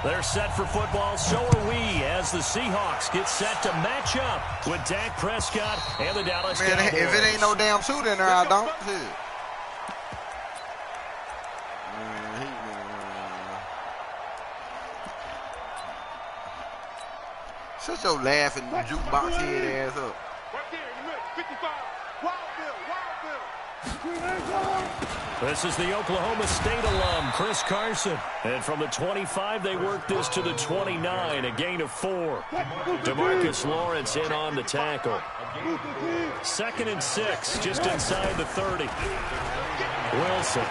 They're set for football, so are we, as the Seahawks get set to match up with Dak Prescott and the Dallas Cowboys. If it ain't no damn shooter in there, I don't. Shut your laughing jukebox head ass up. Right there in the middle, 55. Wild Bill. This is the Oklahoma State alum, Chris Carson. And from the 25, they work this to the 29, a gain of 4. DeMarcus Lawrence in on the tackle. 2nd and 6, just inside the 30. Wilson.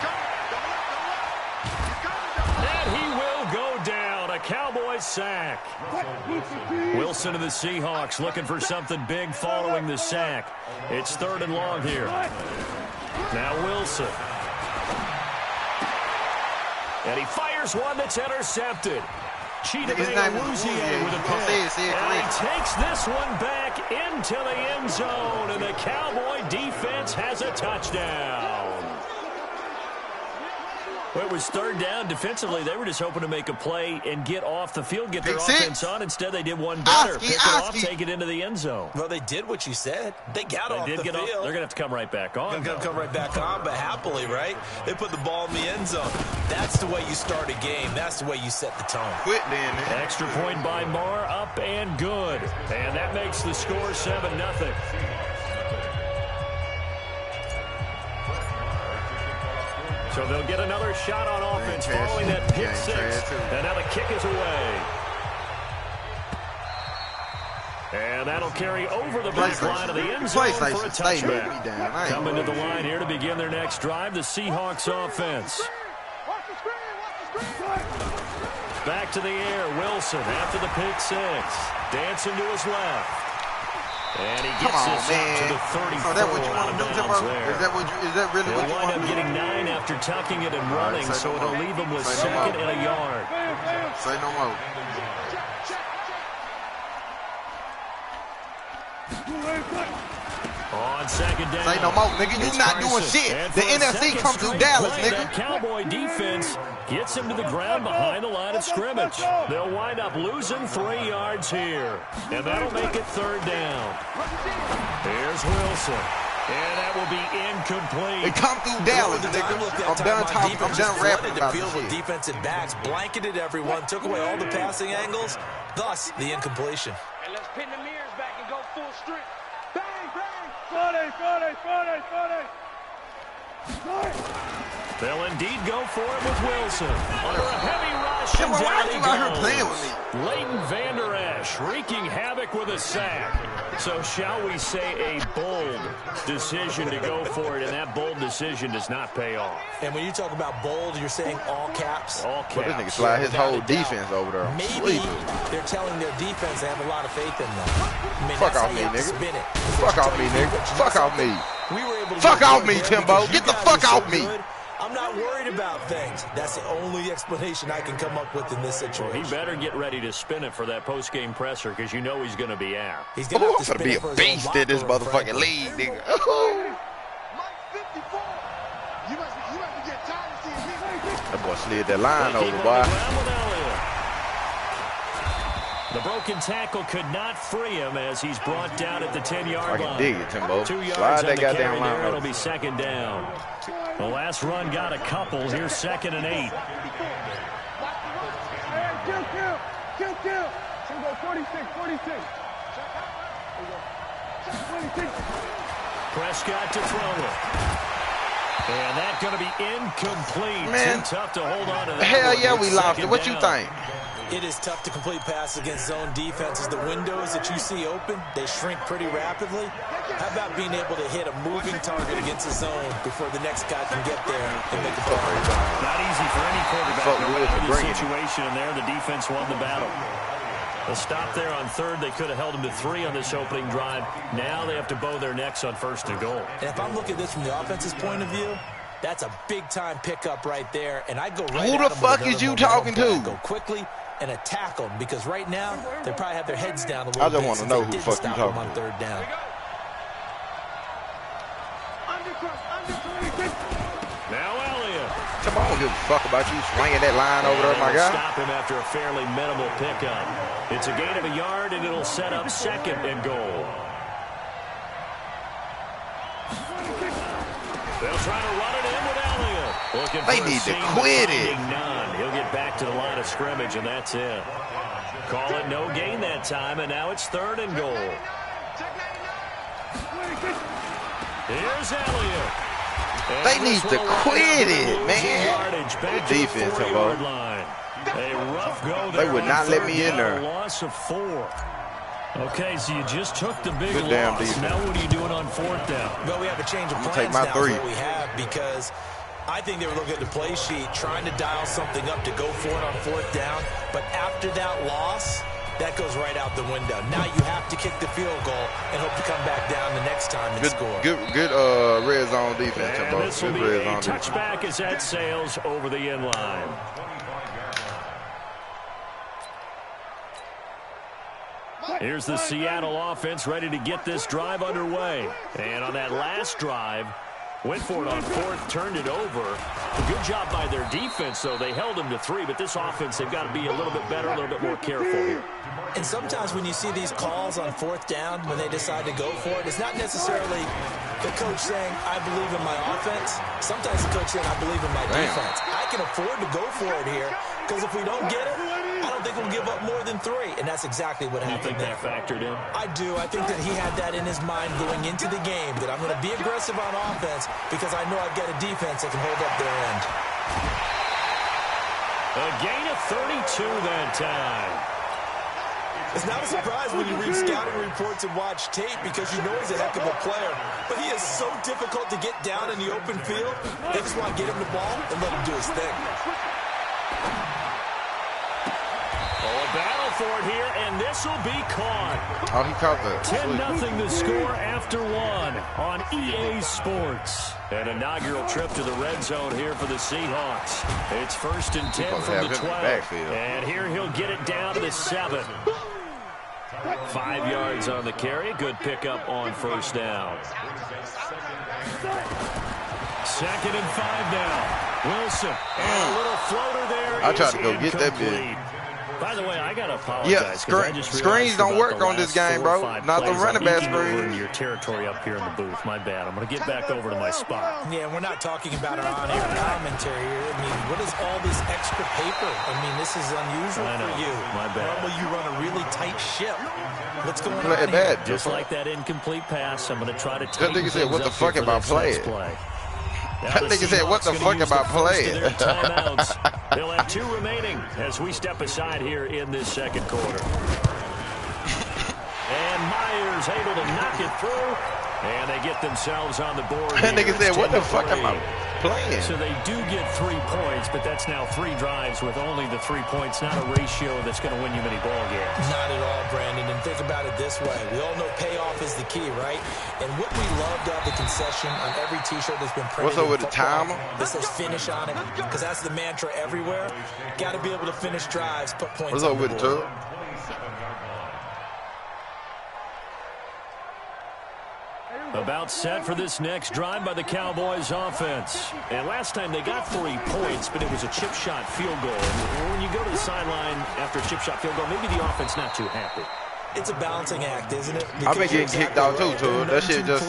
And he will go down, a Cowboys sack. Wilson of the Seahawks looking for something big following the sack. It's 3rd and long here. Now Wilson. And he fires one that's intercepted. Cheetah with a pick. And he takes this one back into the end zone. And the Cowboy defense has a touchdown. Well, it was 3rd down. Defensively, they were just hoping to make a play and get off the field, get their offense on. Instead, they did one better. Pick it off, take it into the end zone. Well, they did what you said. They got off the field. They're going to have to come right back on. They're going to come right back on, but happily, right? They put the ball in the end zone. That's the way you start a game. That's the way you set the tone. Quit then, man. Extra point by Marr, up and good. And that makes the score 7-0. So they'll get another shot on offense following that pick 6. And now the kick is away. And that'll carry over the baseline of the end zone for a touchback. Coming to the line here to begin their next drive, the Seahawks offense. Back to the air, Wilson after the pick 6. Dancing to his left. And he gets this up to the 34. Is that what you want to do, Timbo? Is that really what you want to do? They'll wind up getting 9 after tucking it and running, so it'll leave them with 2nd and a yard. Say no more. On 2nd down. Say no more, nigga. You not doing shit. The NFC comes through Dallas, nigga. The Cowboy defense gets him to the ground behind the line of scrimmage. They'll wind up losing 3 yards here. And that'll make it 3rd down. Here's Wilson. And that will be incomplete. They come through Dallas, nigga. I'm done talking. I'm done rapping about the field with defensive backs, blanketed everyone, took away all the passing angles, thus the incompletion. And let's pin the mirrors back and go full strength. Bang, bang. They'll indeed go for it with Wilson. Under a heavy rush, and down he goes. Leighton Vander Esch wreaking havoc with a sack. So shall we say a bold decision to go for it, and that bold decision does not pay off. And when you talk about bold, you're saying all caps? All caps. Well, this nigga slide his whole defense over there. Maybe they're telling their defense they have a lot of faith in them. I mean, fuck off me, nigga. Fuck off me, nigga. Fuck off me. We were able to fuck off me, Timbo. Get the fuck off me. I'm not worried about things. That's the only explanation I can come up with in this situation. He better get ready to spin it for that post-game presser because you know he's going to be out. He's going to be a beast in this motherfucking league, nigga. That boy slid that line over, boy. The broken tackle could not free him as he's brought down at the 10-yard line. I can dig it, Timbo. 2 yards slide on that the goddamn carry line there. It'll be 2nd down. The last run got a couple. Here's 2nd and 8. Kill. Timbo, 46. Prescott to throw it. And that's going to be incomplete. Man, too tough to hold on to that. Hell yeah, we lost it. What you think? It is tough to complete passes against zone defenses. The windows that you see open, they shrink pretty rapidly. How about being able to hit a moving target against a zone before the next guy can get there and make a play? Not easy for any quarterback to win the situation, and there the defense won the battle. A stop there on 3rd. They could have held him to 3 on this opening drive. Now they have to bow their necks on 1st and goal. And if I'm looking at this from the offense's point of view, that's a big-time pickup right there. And I'd go right Who the fuck is you talking to? Go quickly and attack them, because right now they probably have their heads down a little bit. I just want to know who the fuck you talking on 3rd down. Now Elliott. I don't give a fuck about you swinging that line over there, my guy. Stop him after a fairly minimal pickup. It's a gain of a yard, and it'll set up 2nd and goal. They'll try to run it in with Elliott. They need to quit it. None. He'll get back to the line of scrimmage, and that's it. Call it no gain that time, and now it's 3rd and goal. Here's Elliott. They need to quit it, man. Good defense, hello. A rough go there. They would not let me in there. Loss of 4. Okay, so you just took the big Good damn loss. defense. Now what are you doing on 4th down? Well, we have a change of plans take my now 3. is what we have, because I think they were looking at the play sheet, trying to dial something up to go for it on 4th down. But after that loss, that goes right out the window. Now you have to kick the field goal and hope to come back down the next time and score. Good red zone defense. And this will be a touchback as that sails over the end line. Here's the Seattle offense ready to get this drive underway. And on that last drive, went for it on 4th, turned it over. A good job by their defense, though. They held them to 3, but this offense, they've got to be a little bit better, a little bit more careful here. And sometimes when you see these calls on 4th down, when they decide to go for it, it's not necessarily the coach saying, I believe in my offense. Sometimes the coach saying, I believe in my defense. I can afford to go for it here, because if we don't get it, I don't think we'll give up more than 3. And that's exactly what happened. You think that factored in? I do. I think that he had that in his mind going into the game, that I'm going to be aggressive on offense because I know I've got a defense that can hold up their end. A gain of 32 that time. It's not a surprise when you read scouting reports and watch tape, because you know he's a heck of a player. But he is so difficult to get down in the open field. They just want to get him the ball and let him do his thing. A battle for it here, and this will be caught. Oh, he caught that. 10-0 the score after 1 on EA Sports. An inaugural trip to the red zone here for the Seahawks. It's 1st and 10 from the 12. And here he'll get it down to the 7. 5 yards on the carry. Good pickup on 1st down. 2nd and 5 now. Wilson. And a little floater there. I tried to go get that bit. By the way, I got to apologize. Yeah, screens don't work on this game, bro. Not the running back screens. Your territory up here in the booth. My bad. I'm going to get back over to my spot. Yeah, we're not talking about our on-air commentary here. I mean, what is all this extra paper? I mean, this is unusual for you. My bad. Normally you run a really tight ship. What's going Play on bad. Just like that incomplete pass, I'm going to try to take that nigga said, what the fuck am I playing? That nigga said, what the fuck am I playing? They'll have 2 remaining as we step aside here in this 2nd quarter. And Myers able to knock it through. And they get themselves on the board. That nigga said, what the fuck am I playing? So they do get 3 points, but that's now 3 drives with only the 3 points. Not a ratio that's going to win you many ball games. Not at all, Brandon. And think about it this way. We all know payoff is the key, right? And what we love to have the concession on every T-shirt that's been printed. What's up with the timer? That says finish on it, because that's the mantra everywhere. Got to be able to finish drives, put points on the board. What's up with it, Tug? About set for this next drive by the Cowboys offense. And last time they got 3 points, but it was a chip shot field goal. And when you go to the sideline after a chip shot field goal, maybe the offense not too happy. It's a balancing act, isn't it? I've been getting kicked out too, Tug. That shit just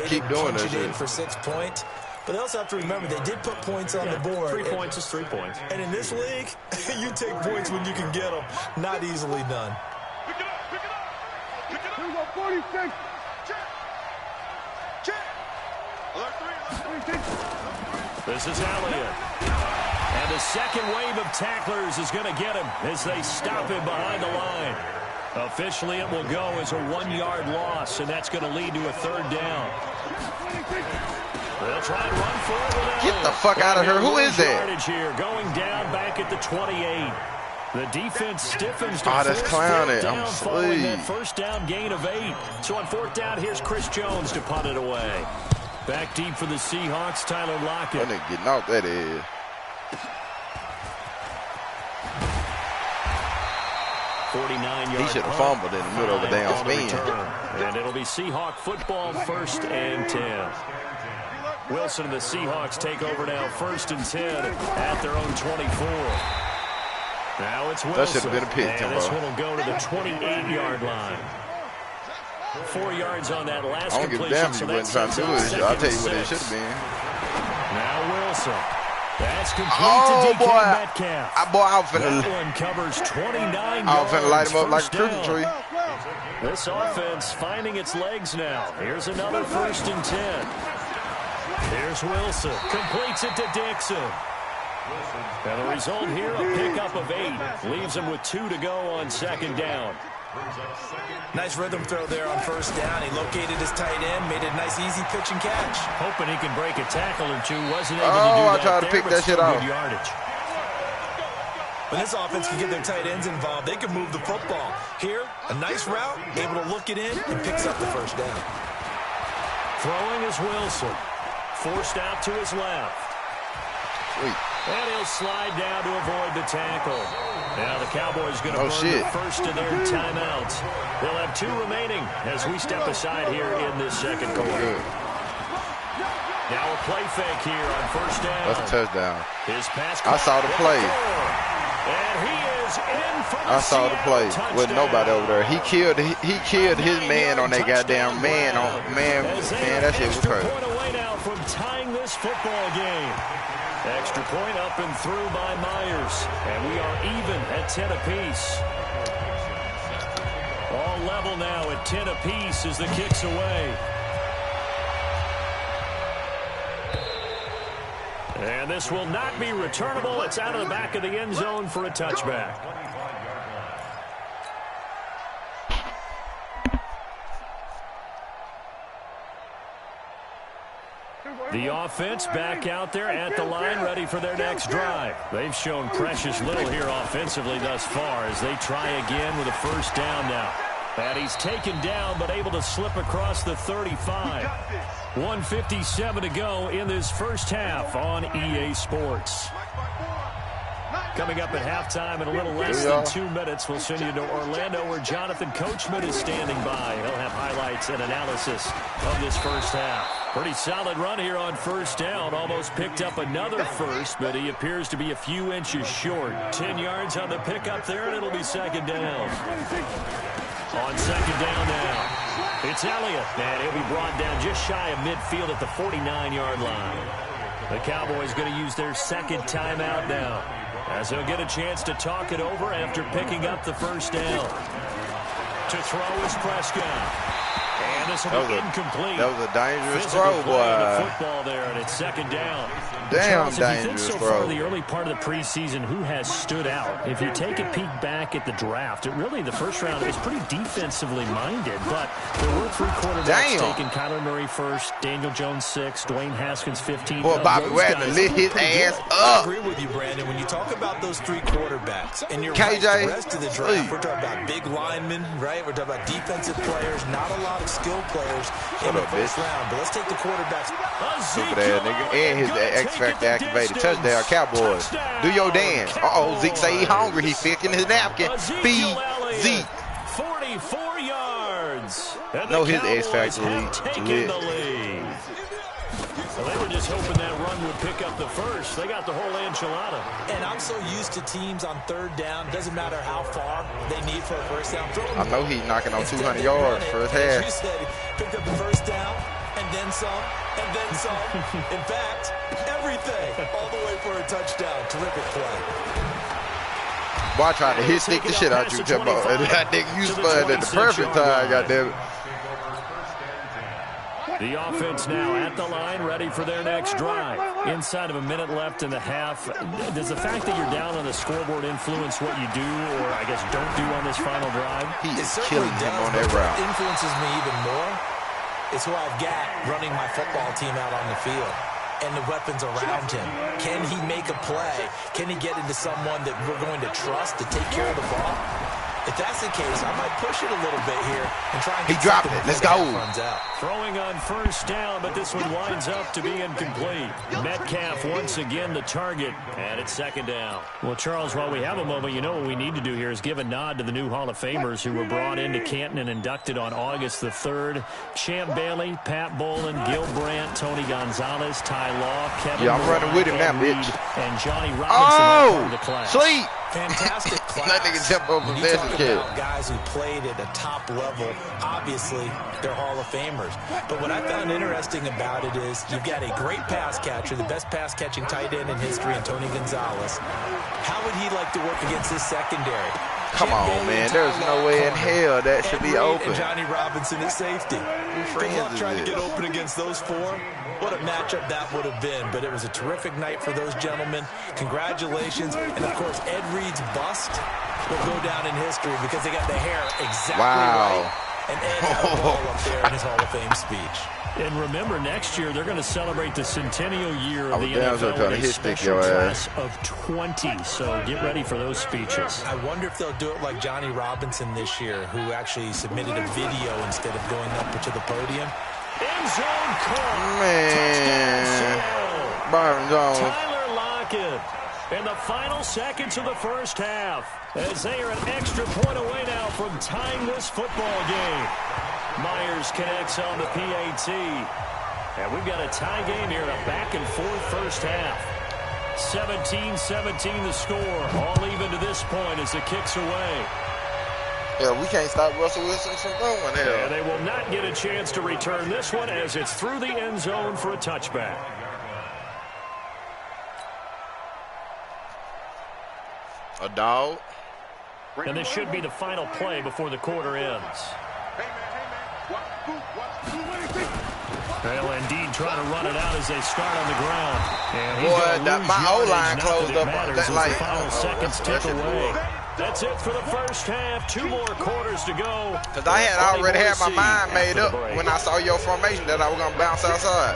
keep doing that shit. For 6 points. But they also have to remember, they did put points on the board. 3 points is 3 points. And in this league, you take points when you can get them. Not easily done. Pick it up, pick it up. Pick it up. Here we go, 46. This is Elliott. And the second wave of tacklers is going to get him as they stop him behind the line. Officially, it will go as a 1-yard loss, and that's going to lead to a 3rd down. They'll try and run for it with Elliott. Get the fuck out of here. Who is that? Here, going down back at the 28. The defense stiffens to that's clowning. down I'm following that asleep. 1st down gain of 8. So on 4th down, here's Chris Jones to punt it away. Back deep for the Seahawks, Tyler Lockett. That nigga getting off that is. He should have fumbled in the middle of the damn spin. And it'll be Seahawk football, 1st and 10. Wilson and the Seahawks take over now, 1st and 10 at their own 24. Now it's Wilson. That should have been a pick, and this one will go to the 28-yard line. 4 yards on that last completion. I don't give a damn if you wasn't trying to do it. I'll tell you what it should have been. Now Wilson. That's complete to DK Metcalf. I was finna. That one covers 29 yards. I was finna light him up like a Christmas tree. This offense finding its legs now. Here's another 1st and 10. Here's Wilson. Completes it to Dixon. And the result here, a pickup of 8. Leaves him with 2 to go on 2nd down. Nice rhythm throw there on 1st down. He located his tight end, made a nice easy pitch and catch. Hoping he can break a tackle or two. Wasn't able to do that. I tried to pick that shit off. Good yardage. When this offense can get their tight ends involved, they can move the football. Here, a nice route, able to look it in, and picks up the 1st down. Throwing is Wilson. Forced out to his left. Sweet. And he'll slide down to avoid the tackle. Now the Cowboys going to burn the first of their timeouts. They'll have 2 remaining as we step aside here in this 2nd quarter. Now a play fake here on 1st down. That's a touchdown. His pass I saw the play. And he is in for the I saw the play with nobody over there. He killed his man on that goddamn man. Man, that shit was crazy. Point away now from tying this football game. Extra point up and through by Myers. And we are even at 10 apiece. All level now at 10 apiece as the kick's away. And this will not be returnable. It's out of the back of the end zone for a touchback. The offense back out there at the line, ready for their next drive. They've shown precious little here offensively thus far as they try again with a 1st down now. And he's taken down but able to slip across the 35. 1:57 to go in this 1st half on EA Sports. Coming up at halftime in a little less than 2 minutes, we'll send you to Orlando where Jonathan Coachman is standing by. He'll have highlights and analysis of this 1st half. Pretty solid run here on 1st down. Almost picked up another first, but he appears to be a few inches short. 10 yards on the pickup there, and it'll be 2nd down. On 2nd down now, it's Elliott, and he'll be brought down just shy of midfield at the 49-yard line. The Cowboys going to use their 2nd timeout now, as they'll get a chance to talk it over after picking up the 1st down. To throw is Prescott. And this will be incomplete. That was a dangerous throw, boy. The football there, and it's 2nd down. Damn Charles, dangerous so throw. Far the early part of the preseason, who has stood out? If you take a peek back at the draft, the 1st round was pretty defensively minded, but there were 3 quarterbacks taken. Kyler Murray 1st, Daniel Jones 6th, Dwayne Haskins 15th. Boy, Bobby Wagner lit his ass up. I agree with you, Brandon. When you talk about those 3 quarterbacks, and you're right, the rest of the draft, we're talking about big linemen, right? We're talking about defensive players, not a lot of skill players in the 1st round. But let's take the quarterbacks. Stupid ass nigga. And his X Factor activated. Touchdown, Cowboys. Do your dance. Zeke say he hungry. He picking his napkin. Feed Zeke. 44 yards. No, his X Factor lit. Well, they were just hoping that run would pick up the first. They got the whole enchilada. And I'm so used to teams on 3rd down. Doesn't matter how far they need for a 1st down. I know he's knocking on 200 yards first half. You said, picked up the 1st down, and then some, and then some. In fact, everything all the way for a touchdown. Terrific play. Boy, I tried to hit stick the shit out you, Timbo. And that nigga, you spun at the perfect time, goddammit. The offense now at the line, ready for their next drive. Inside of a minute left in the half. Does the fact that you're down on the scoreboard influence what you do, or I guess don't do on this final drive? He is killing him on that route. What influences me even more is who I've got running my football team out on the field and the weapons around him. Can he make a play? Can he get into someone that we're going to trust to take care of the ball? If that's the case, I might push it a little bit here and try and get he dropped it. Let's go. Throwing on first down, but this one winds up to be incomplete. Metcalf once again the target, and it's second down. Well, Charles, while we have a moment, you know what we need to do here is give a nod to the new Hall of Famers who were brought into Canton and inducted on August the 3rd. Champ Bailey, Pat Bolin, Gil Brandt, Tony Gonzalez, Ty Law, Kevin I'm running with him now, bitch. And Johnny Robinson are part of the class. Sleep. Fantastic class. That nigga jump over you talk about guys who played at a top level, obviously they're Hall of Famers. But what I found interesting about it is you've got a great pass catcher, the best pass catching tight end in history, and Tony Gonzalez. How would he like to work against his secondary? Come on, man. There's no way in hell that should be open. And Johnny Robinson at safety. Good luck trying to get open against those four. What a matchup that would have been. But it was a terrific night for those gentlemen. Congratulations. And, of course, Ed Reed's bust will go down in history because they got the hair exactly right. And Ed had a ball up there in his Hall of Fame speech. And remember, next year they're going to celebrate the centennial year of the NFL with a special class of 20. So get ready for those speeches. I wonder if they'll do it like Johnny Robinson this year, who actually submitted a video instead of going up to the podium. End zone call. Man. Byron Jones. Tyler Lockett in the final seconds of the first half as they are an extra point away now from tying this football game. Myers connects on the PAT. And we've got a tie game here, a back-and-forth first half. 17-17 the score. All even to this point as the kick's away. Yeah, we can't stop Russell Wilson from going here. And they will not get a chance to return this one as it's through the end zone for a touchback. A dog. And this should be the final play before the quarter ends. They'll indeed try to run it out as they start on the ground. And boy, my O-line closed up. That like final seconds tick away. That's it for the first half. 2 more quarters to go. Because I had already had my mind made up when I saw your formation that I was going to bounce outside.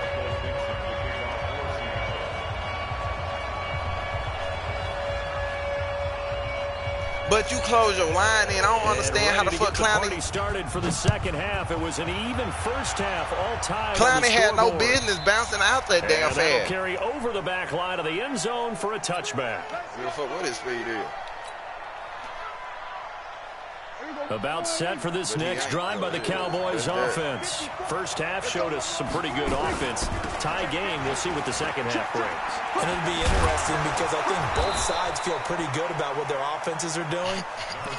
But you close your line in. I don't understand how the fuck Clowney started for the second half. It was an even first half, all time. Clowney had no business bouncing out that damn fast. That'll carry over the back line of the end zone for a touchback. What his speed is? About set for this next drive by the Cowboys offense. First half showed us some pretty good offense. Tie game, we'll see what the second half brings. And it'll be interesting because I think both sides feel pretty good about what their offenses are doing.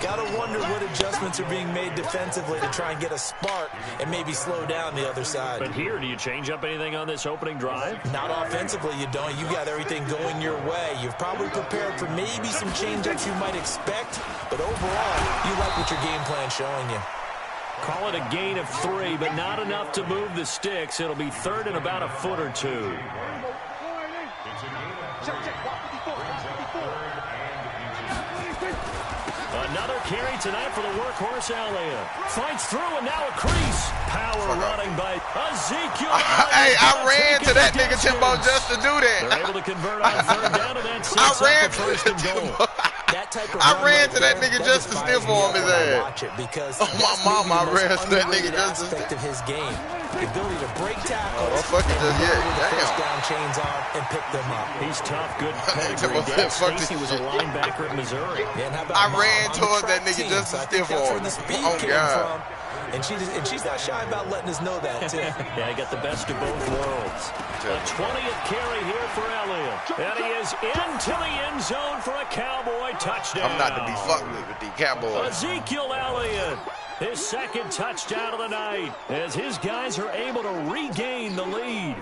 Got to wonder what adjustments are being made defensively to try and get a spark and maybe slow down the other side. But here, do you change up anything on this opening drive? Not offensively, you don't. You got everything going your way. You've probably prepared for maybe some change-ups you might expect, but overall, you like what your game plan showing you. Call it a gain of 3, but not enough to move the sticks. It'll be third and about a foot or 2. Another carry tonight for the workhorse Elliott. Fights through and now a crease. Power running by Ezekiel. Hey, I ran to that nigga Timbo just to do that. They're able to convert on third down and that sets up the first and goal. I ran to that nigga just to stiff on his ass. Oh, my mama, I ran to that nigga just to stiff of his game. The ability to break tackles, first down chains on, and pick them up. He's tough, good pedigree. Dad Stacy was a linebacker at Missouri. I ran towards that nigga just to stiff on him. Oh, God. And she's not shy about letting us know that, too. Yeah, I got the best of both worlds. A 20th carry here for Elliott. And he is into the end zone for a Cowboy touchdown. I'm not to be fucked with the Cowboys. Ezekiel Elliott, his second touchdown of the night, as his guys are able to regain the lead.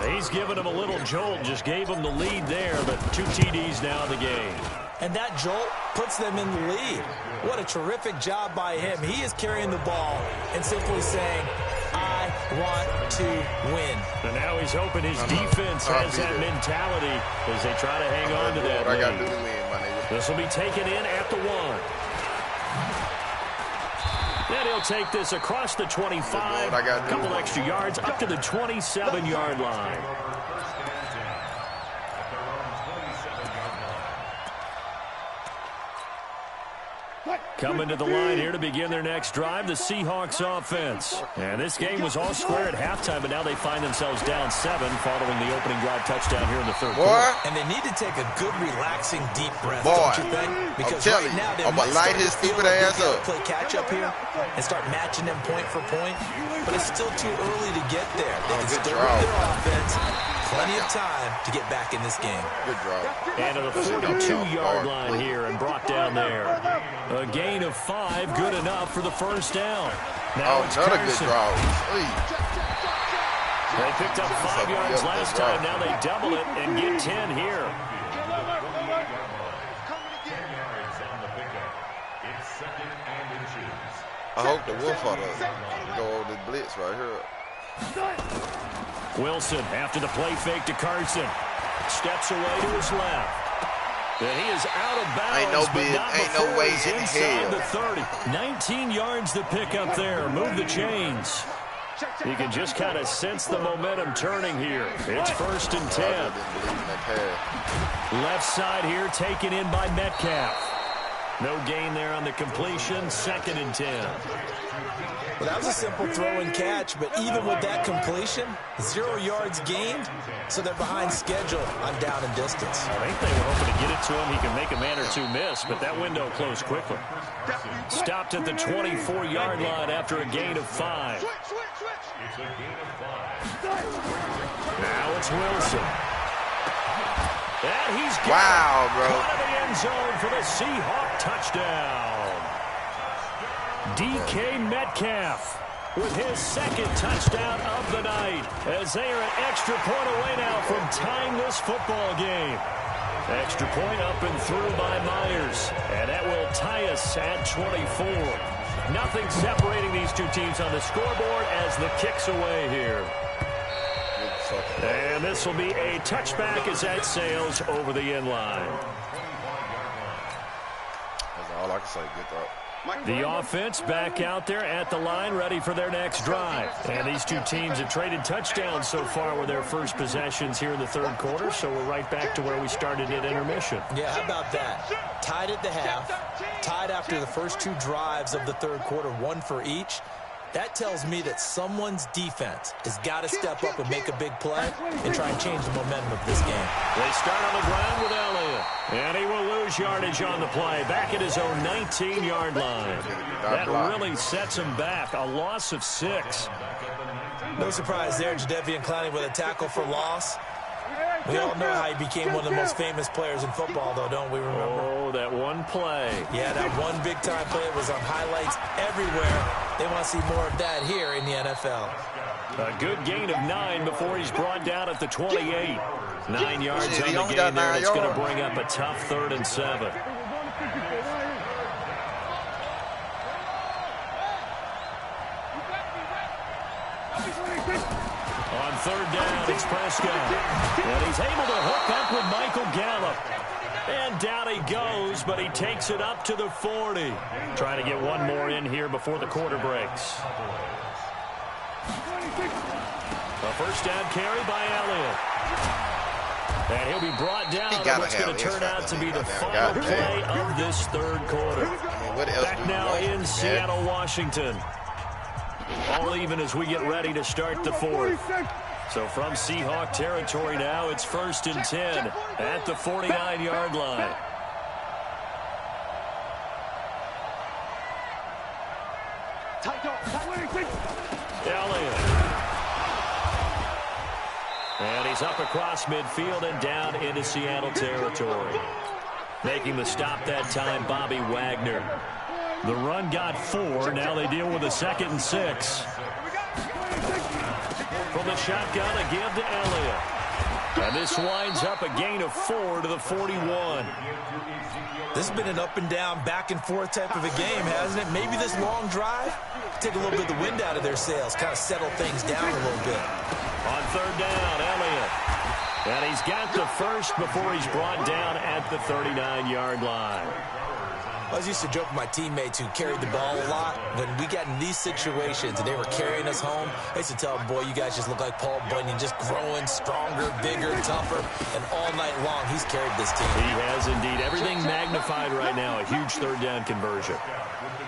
He's giving him a little jolt, just gave him the lead there, but 2 TDs now in the game. And that jolt puts them in the lead. What a terrific job by him. He is carrying the ball and simply saying, I want to win. And now he's hoping his defense has that mentality as they try to hang on to that lead. This will be taken in at the 1. Then he'll take this across the 25, a couple extra yards, up to the 27-yard line. Coming to the line here to begin their next drive, the Seahawks offense. And this game was all square at halftime, but now they find themselves down 7 following the opening drive touchdown here in the third quarter. And they need to take a good, relaxing, deep breath, Boy, don't you think? Because right now they might light his stupid ass up. Play catch up here and start matching them point for point, but it's still too early to get there. They can still run their offense. Plenty of time to get back in this game. Good draw. And to the 42-yard line here and brought down there. A gain of 5, good enough for the first down. Now it's another good draw. They picked up 5 yards last time. Now they double it and get 10 here. I hope the Wolf ought to go over the blitz right here. Wilson, after the play fake to Carson, steps away to his left. And he is out of bounds, ain't no way in hell. The 30. 19 yards to pick up there. Move the chains. You can just kind of sense the momentum turning here. It's 1st and 10. Left side here taken in by Metcalf. No gain there on the completion. 2nd and 10. Well, that was a simple throw and catch, but even with that completion, 0 yards gained, so they're behind schedule on down and distance. I think they were hoping to get it to him. He can make a man or two miss, but that window closed quickly. Stopped at the 24-yard line after a gain of 5. Now it's Wilson. And he's got out of the end zone for the Seahawk touchdown. DK Metcalf with his 2nd touchdown of the night as they are an extra point away now from tying this football game. Extra point up and through by Myers, and that will tie us at 24. Nothing separating these two teams on the scoreboard as the kick's away here. And this will be a touchback as that sails over the end line. That's all I can say. Good throw. The offense back out there at the line, ready for their next drive. And these two teams have traded touchdowns so far with their first possessions here in the third quarter, so we're right back to where we started at intermission. Yeah, how about that? Tied at the half, tied after the first 2 drives of the third quarter, 1 for each. That tells me that someone's defense has got to step up and make a big play and try and change the momentum of this game. They start on the ground with Elliott, and he will lose yardage on the play, back at his own 19-yard line. That really sets him back, a loss of 6. No surprise there, Jadeveon Clowney with a tackle for loss. We all know how he became one of the most famous players in football, though, don't we remember? Oh, that one play. Yeah, that one big-time play was on highlights everywhere. They want to see more of that here in the NFL. A good gain of 9 before he's brought down at the 28. 9 yards on the gain there. It's going to bring up a tough 3rd and 7. On 3rd down, it's Prescott. And he's able to hook up with Michael Gallup. And down he goes, but he takes it up to the 40. Trying to get one more in here before the quarter breaks. A 1st down carry by Elliott. And he'll be brought down in what's going to turn out to be the final play of this third quarter. Back now in Seattle, Washington. All even as we get ready to start the 4th. So from Seahawk territory now, it's 1st and 10 at the 49-yard line. Elliott. And he's up across midfield and down into Seattle territory. Making the stop that time, Bobby Wagner. The run got 4. Now they deal with a 2nd and 6. From the shotgun, a give to Elliott. And this winds up a gain of 4 to the 41. This has been an up and down, back and forth type of a game, hasn't it? Maybe this long drive, take a little bit of the wind out of their sails, kind of settle things down a little bit. On 3rd down, Elliott. And he's got the 1st before he's brought down at the 39-yard line. I was used to joke with my teammates who carried the ball a lot. When we got in these situations and they were carrying us home, I used to tell them, boy, you guys just look like Paul Bunyan, just growing stronger, bigger, tougher. And all night long, he's carried this team. He has indeed. Everything magnified right now. A huge third down conversion.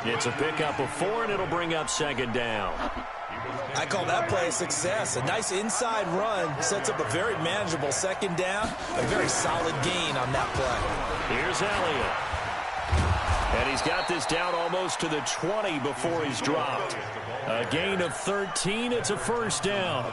It's a pickup of 4, and it'll bring up second down. I call that play a success. A nice inside run sets up a very manageable second down. A very solid gain on that play. Here's Elliott. And he's got this down almost to the 20 before he's dropped. A gain of 13. It's a first down.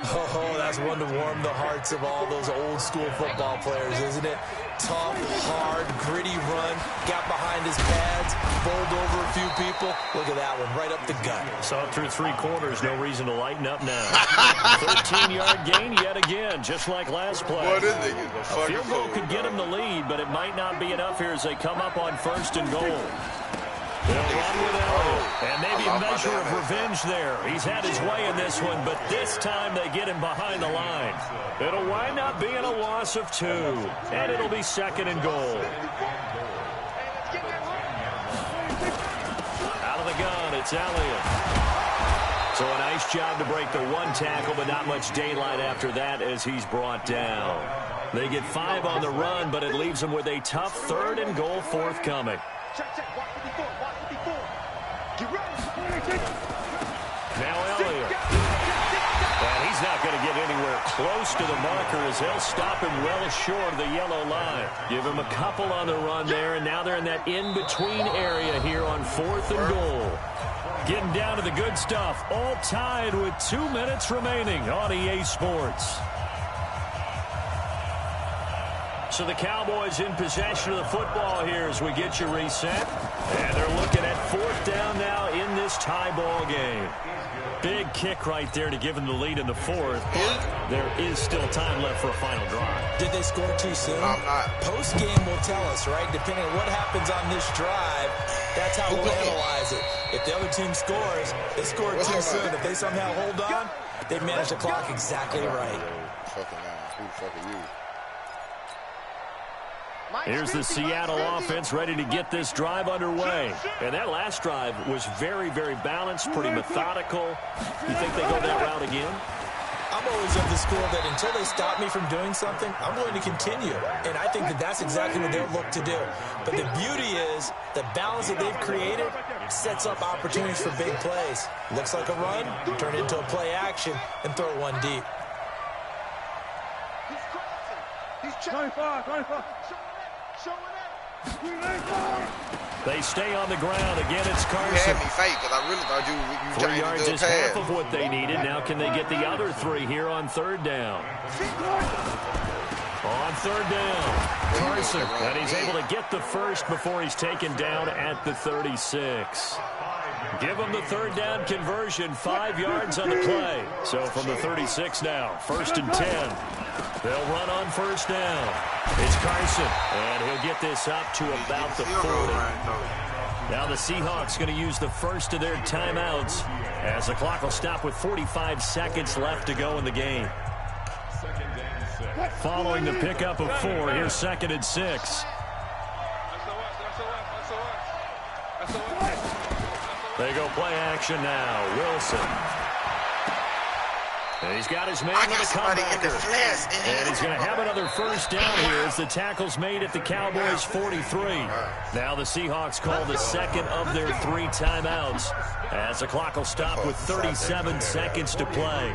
Oh, that's one to warm the hearts of all those old school football players, isn't it? Tough, hard, gritty run. Got behind his pads, bowled over a few people. Look at that one, right up the gut. Saw it through 3 quarters. No reason to lighten up now. 13-yard gain yet again, just like last play. What is it? A field goal could get him the lead, but it might not be enough here as they come up on 1st and goal. They'll run with Elliott, and maybe a measure of revenge there. He's had his way in this one, but this time they get him behind the line. It'll wind up being a loss of 2, and it'll be 2nd and goal. Out of the gun, it's Elliott. So a nice job to break the 1 tackle, but not much daylight after that as he's brought down. They get 5 on the run, but it leaves them with a tough 3rd and goal forthcoming. Now Elliott. And he's not going to get anywhere close to the marker as they'll stop him well short of the yellow line. Give him a couple on the run there, and now they're in that in-between area here on 4th and goal. Getting down to the good stuff, all tied with 2 minutes remaining on EA Sports. So the Cowboys in possession of the football here as we get you reset. And they're looking at 4th down now in this tie ball game. Big kick right there to give them the lead in the 4th. But there is still time left for a final drive. Did they score too soon? I'm not. Post-game will tell us, right? Depending on what happens on this drive, that's how we'll analyze it. If the other team scores, they scored too soon. If they somehow hold on, they manage the clock exactly right. Who the fuck are you? Here's the Seattle offense ready to get this drive underway. And that last drive was very, very balanced, pretty methodical. You think they go that route again? I'm always of the school that until they stop me from doing something, I'm going to continue. And I think that that's exactly what they'll look to do. But the beauty is the balance that they've created sets up opportunities for big plays. Looks like a run, turn into a play action, and throw one deep. 25. They stay on the ground. Again, it's You Carson. had me fake because I really thought you 3 trying yards to do a is half pass. of what they needed. Now can they get the other 3 here on 3rd down? On 3rd down, Carson. And he's able to get the first before he's taken down at the 36. Give them the 3rd down conversion, 5 yards on the play. So from the 36 now, 1st and 10. They'll run on 1st down. It's Carson, and he'll get this up to about the 40. Now the Seahawks going to use the first of their timeouts as the clock will stop with 45 seconds left to go in the game. Following the pickup of 4, here's 2nd and 6. They go play action now. Wilson. And he's got his man with a comebacker. And he's going to have another 1st down here as the tackle's made at the Cowboys' 43. Now the Seahawks call the 2nd of their 3 timeouts as the clock will stop with 37 seconds to play.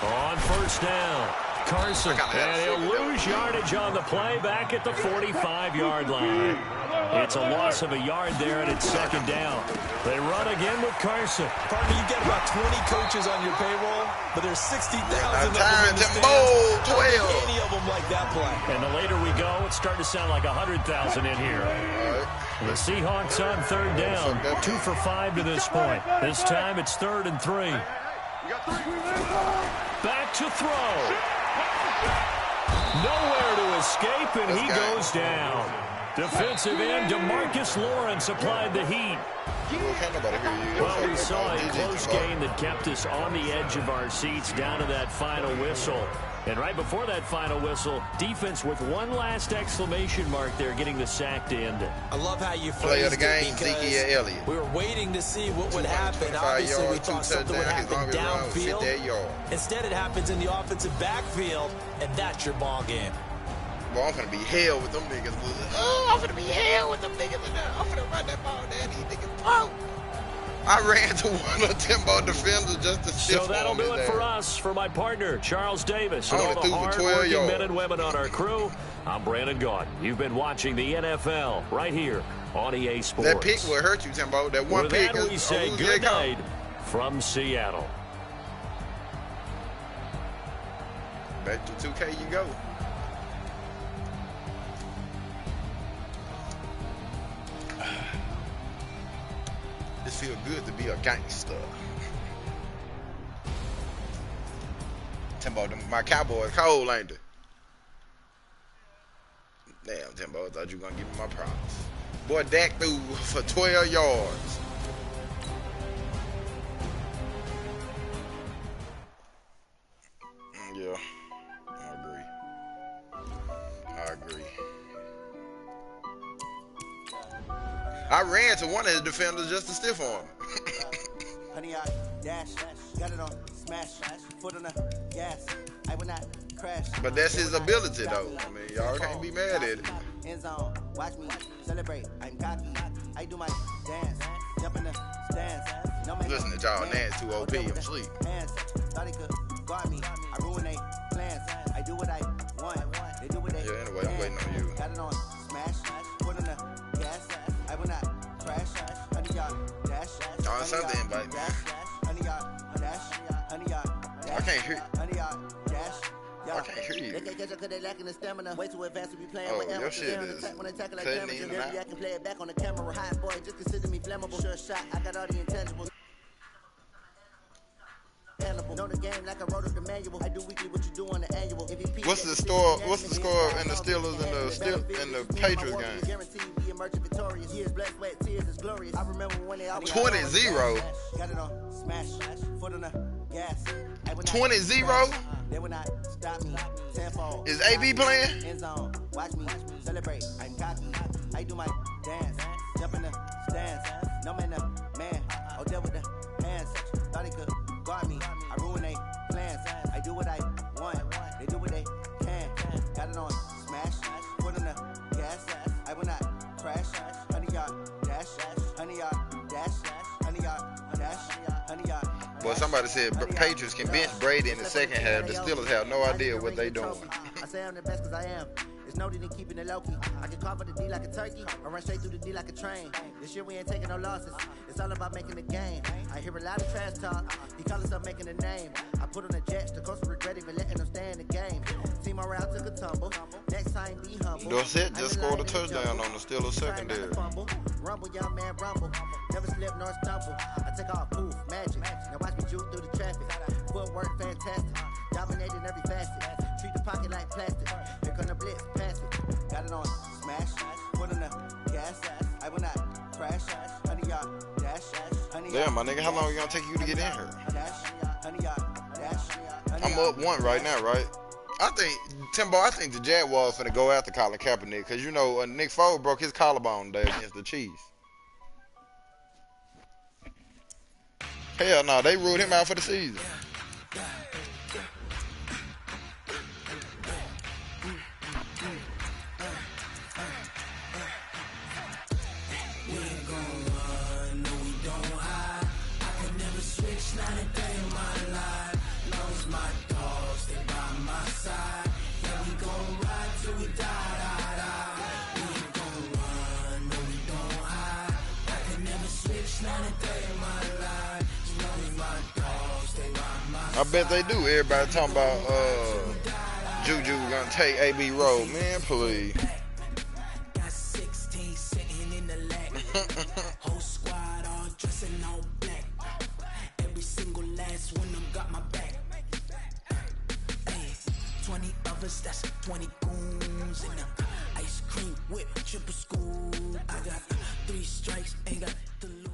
On 1st down, Carson, and he'll lose yardage on the play back at the 45-yard line. It's a loss of a yard there, and it's 2nd down. They run again with Carson. Partner, you've got about 20 coaches on your payroll, but there's 60,000 of them in the stands. Any of them like that play. And the later we go, it's starting to sound like 100,000 in here. The Seahawks on 3rd down, 2 for 5 to this point. This time it's 3rd and 3. Back to throw. Nowhere to escape, and he goes down. Defensive end DeMarcus Lawrence applied the heat. Well, we saw a close game that kept us on the edge of our seats down to that final whistle. And right before that final whistle, defense with one last exclamation mark there, getting the sack to end it. I love how you Play of the phrased game, it because Ezekiel Elliott. we were waiting to see what would happen. Obviously, we thought something would happen downfield. Instead, it happens in the offensive backfield, and that's your ball game. Well, I'm going to be hell with them niggas. Oh, I'm going to be hell with them niggas. I'm going to run that ball down these niggas. Oh. I ran to one of Timbo defenders just to stiff. So that'll do it for us. For my partner, Charles Davis, and all the threw for 12 hard-working yards. men and women on our crew, I'm Brandon Gaudin. You've been watching the NFL right here on EA Sports. That pick will hurt you, Timbo. That one With pick. that, we say good night from Seattle. Back to 2K you go. This feels good to be a gangster. Timbo, my Cowboys cold, ain't they? Damn, Timbo, I thought you were going to give me my props. Boy, Dak threw for 12 yards. Yeah, I agree. I ran to one of the defenders just to stiff on him. Honey, I dash, got it on smash, foot on the gas. I will not crash. But that's his ability, though. I mean, y'all can't be mad at it. End zone, watch me celebrate. I'm cocky. I do my dance, jump in the stands. No man, Listen to y'all, Nance too OP. I'm asleep. Thought he could guard me. I ruin they plans. I do what I want. They do what they Yeah, anyway, I'm waiting on you. Got it on smash, foot on the gas. I will not crash. Honey, y'all dash. On Sunday invite, man. Honey, y'all dash. Honey, y'all dash. I can't hear. Honey, y'all dash. I can't hear you. They can't catch up because they lacking the stamina. Way too advanced to be playing Oh, with your shit is when they tackle like cutting cameras. in And and out. I can play it back on the camera. Hot boy, just consider me flammable. Sure shot, I got all the intangibles. Know the game like I wrote up the manual. I do weekly what you do on the annual. MVP, What's the score? What's the score in the Steelers and the Patriots game? Guaranteed we emerge victorious. Years, blood, sweat, tears is glorious. I remember when they always 20-0. Got it on smash, foot on the gas. 20-0? They will not stop me. Tenfold. Is AB playing? End zone, watch me celebrate. I'm cocky. I do my dance, jump in the stands. No man, man. Oh, deal with the hands. Thought he could guard me. I ruin they plans. I do what I want. They do what they can. Got it on smash, foot on the gas. I will not crash. Honey, y'all dash. Honey, y'all dash. Honey, y'all dash. Honey, y'all. Well, somebody said Patriots can bench Brady in the second half. The Steelers have no idea what they doing. I say I'm the best because I am. It's no need in keeping it low-key. I can cover the D like a turkey or run straight through the D like a train. This year we ain't taking no losses. It's all about making the game. I hear a lot of trash talk. He call himself making a name. I put on the Jets. The coach regret even letting them stay in the game. Team morale took a tumble. Next time be humble. Dorset just scored a touchdown on the Steelers secondary. Rumble, young man, rumble. Never slip nor stumble. I take off, poof, magic. Now watch me juke through the traffic. Footwork fantastic. Dominating every facet. Treat the pocket like plastic. Here come the blitz, pass it. Got it on smash. Put on the gas. I will not crash. Honey, y'all dash. Honey, Damn, my nigga, how long it gonna take you to get in here? dash. Honey, y'all dash. I'm up one right now, right? I think, Timbo, I think the Jaguars finna go after Colin Kaepernick because, you know, Nick Foles broke his collarbone today against the Chiefs. Hell no, they ruled him out for the season. I bet they do. Everybody talking about Juju gonna take AB Road. Man, please. Got 16 sitting in the leg. Whole squad all dressing all black. Every single last one of them got my back. Hey, 20 of us, that's 20 goons in the ice Cream whip, triple school. I got 3 strikes, ain't got the lose.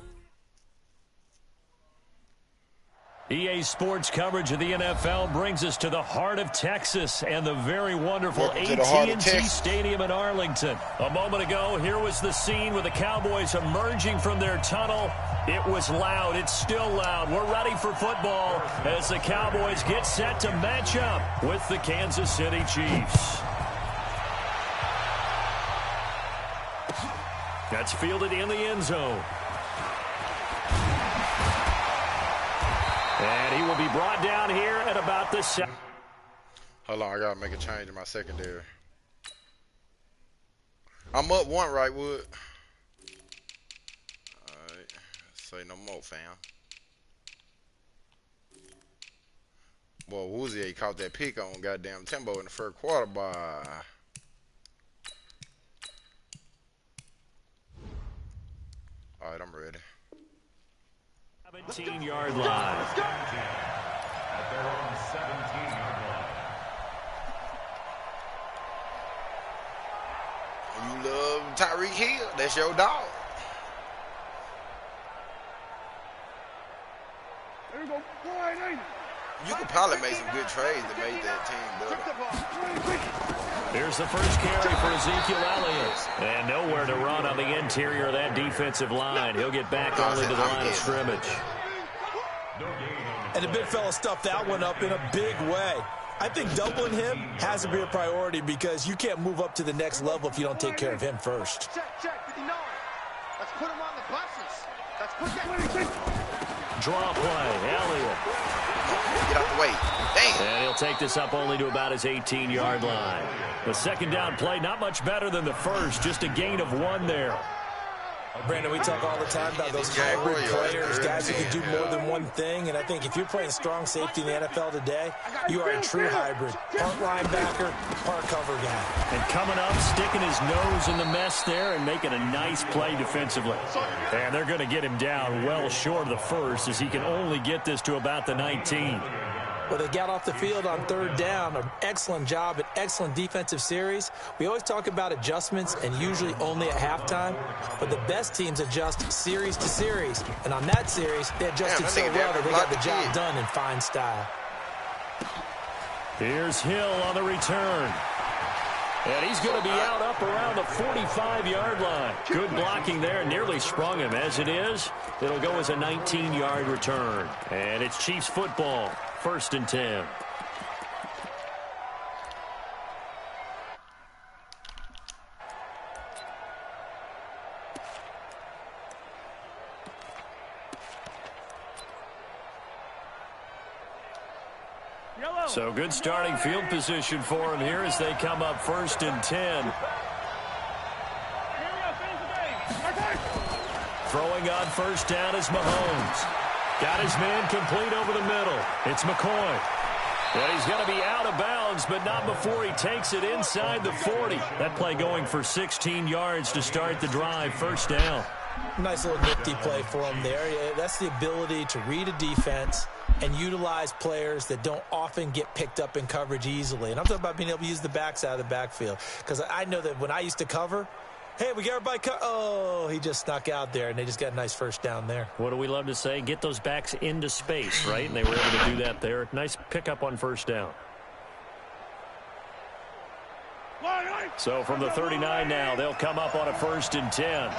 EA Sports coverage of the NFL brings us to the heart of Texas and the very wonderful H.N.I.C Stadium in Arlington. A moment ago, here was the scene with the Cowboys emerging from their tunnel. It was loud. It's still loud. We're ready for football as the Cowboys get set to match up with the Kansas City Chiefs. That's fielded in the end zone. And he will be brought down here at about the second. Hold on, I gotta make a change in my secondary. I'm up 1, right, Wood? Alright, say no more, fam. Boy, Woozier caught that pick on goddamn Timbo in the first quarter by. Alright, I'm ready. 17-yard line. At their own 17-yard line. You love Tyreek Hill. That's your dog. There you go. You could probably make some good trades to make that team better. Here's the first carry for Ezekiel Elliott. And nowhere to run on the interior of that defensive line. He'll get back only to the line of scrimmage. And the big fella stuffed that one up in a big way. I think doubling him has to be a priority because you can't move up to the next level if you don't take care of him first. Check, 59. Let's put him on the buses. Let's put that. Draw play, Elliott. Get out the way. Damn. And he'll take this up only to about his 18-yard line. The second down play, not much better than the first, just a gain of 1 there. Brandon, we talk all the time about those hybrid players, guys who can do more than one thing. And I think if you're playing strong safety in the NFL today, you are a true hybrid. Part linebacker, part cover guy. And coming up, sticking his nose in the mess there and making a nice play defensively. And they're going to get him down well short of the first as he can only get this to about the 19. Well, they got off the field on 3rd down. An excellent job, an excellent defensive series. We always talk about adjustments and usually only at halftime, but the best teams adjust series to series. And on that series, they adjusted so well that they got the job done in fine style. Here's Hill on the return. And he's going to be out up around the 45-yard line. Good blocking there, nearly sprung him. As it is, it'll go as a 19-yard return. And it's Chiefs football, 1st and 10. So good starting field position for him here as they come up 1st and 10. Throwing on 1st down is Mahomes. Got his man complete over the middle. It's McCoy. And he's going to be out of bounds, but not before he takes it inside the 40. That play going for 16 yards to start the drive. 1st down. Nice little nifty play for him there. That's the ability to read a defense and utilize players that don't often get picked up in coverage easily. And I'm talking about being able to use the backs out of the backfield. Because I know that when I used to cover, hey, we got everybody oh, he just snuck out there, and they just got a nice 1st down there. What do we love to say? Get those backs into space, right? And they were able to do that there. Nice pickup on 1st down. So from the 39 now, they'll come up on a 1st and 10.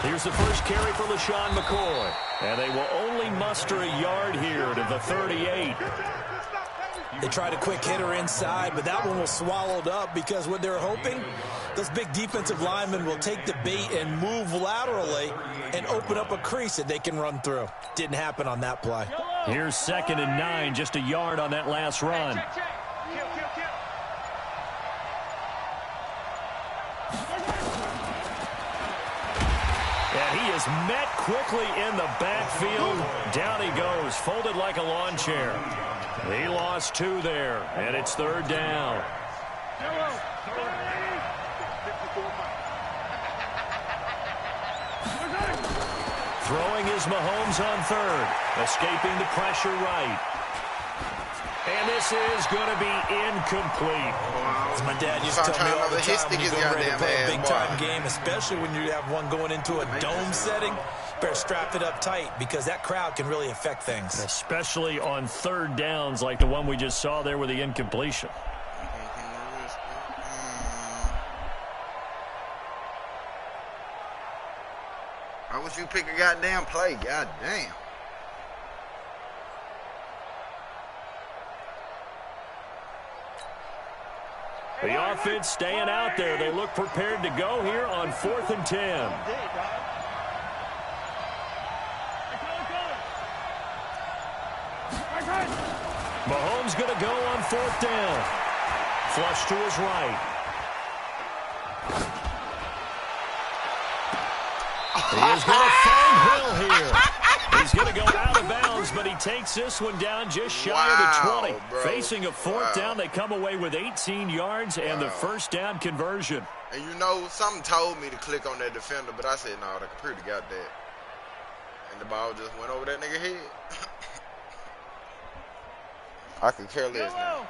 Here's the first carry for LaShawn McCoy. And they will only muster a yard here to the 38. They tried a quick hitter inside, but that one was swallowed up because what they're hoping, those big defensive linemen will take the bait and move laterally and open up a crease that they can run through. Didn't happen on that play. Here's 2nd and 9, just a yard on that last run. And he is met quickly in the backfield. Down he goes, folded like a lawn chair. He lost 2 there, and it's 3rd down. Throwing is Mahomes on 3rd, escaping the pressure right. And And this is going to be incomplete. As my dad used to tell me all the time, when you go ready to play a big-time game, especially when you have one going into a dome setting, better strap it up tight because that crowd can really affect things. Especially on third downs like the one we just saw there with the incompletion. Why would you pick a goddamn play? Goddamn. The offense staying out there. They look prepared to go here on 4th and 10. Mahomes going to go on 4th down. Flush to his right. He is going to find Hill here. He's going to go out of bounds, but he takes this one down just shy of the 20. Bro. Facing a 4th down, they come away with 18 yards and the first down conversion. And you know, something told me to click on that defender, but I said, no, the computer got that. And the ball just went over that nigga head. I could care less now.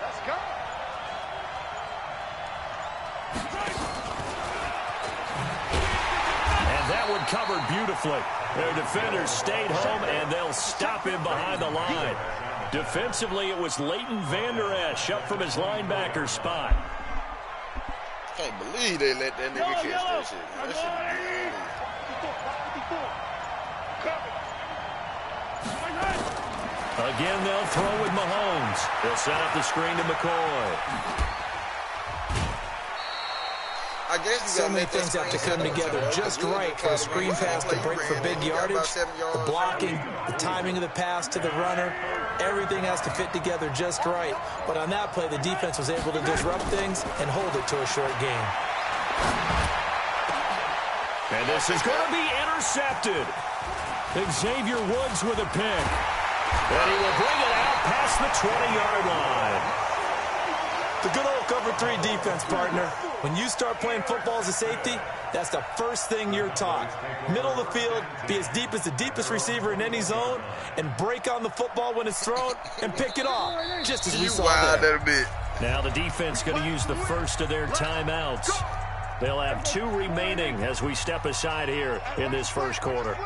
Let's go. And that one covered beautifully. Their defenders stayed home, and they'll stop him behind the line. Defensively, it was Leighton Vander Esch up from his linebacker spot. Can't believe they let that nigga catch that shit. Man. That shit Again, they'll throw with Mahomes. They'll set up the screen to McCoy. I guess so many things have to come together just right for a screen pass to break for big yardage. The blocking, the timing of the pass to the runner, everything has to fit together just right. But on that play, the defense was able to disrupt things and hold it to a short game. And this is going to be intercepted. Xavier Woods with a pick. And he will bring it out past the 20-yard line. The good old cover 3 defense, partner. When you start playing football as a safety, that's the first thing you're taught. Middle of the field, be as deep as the deepest receiver in any zone, and break on the football when it's thrown and pick it off, just as we saw there. Now the defense going to use the first of their timeouts. They'll have 2 remaining as we step aside here in this first quarter.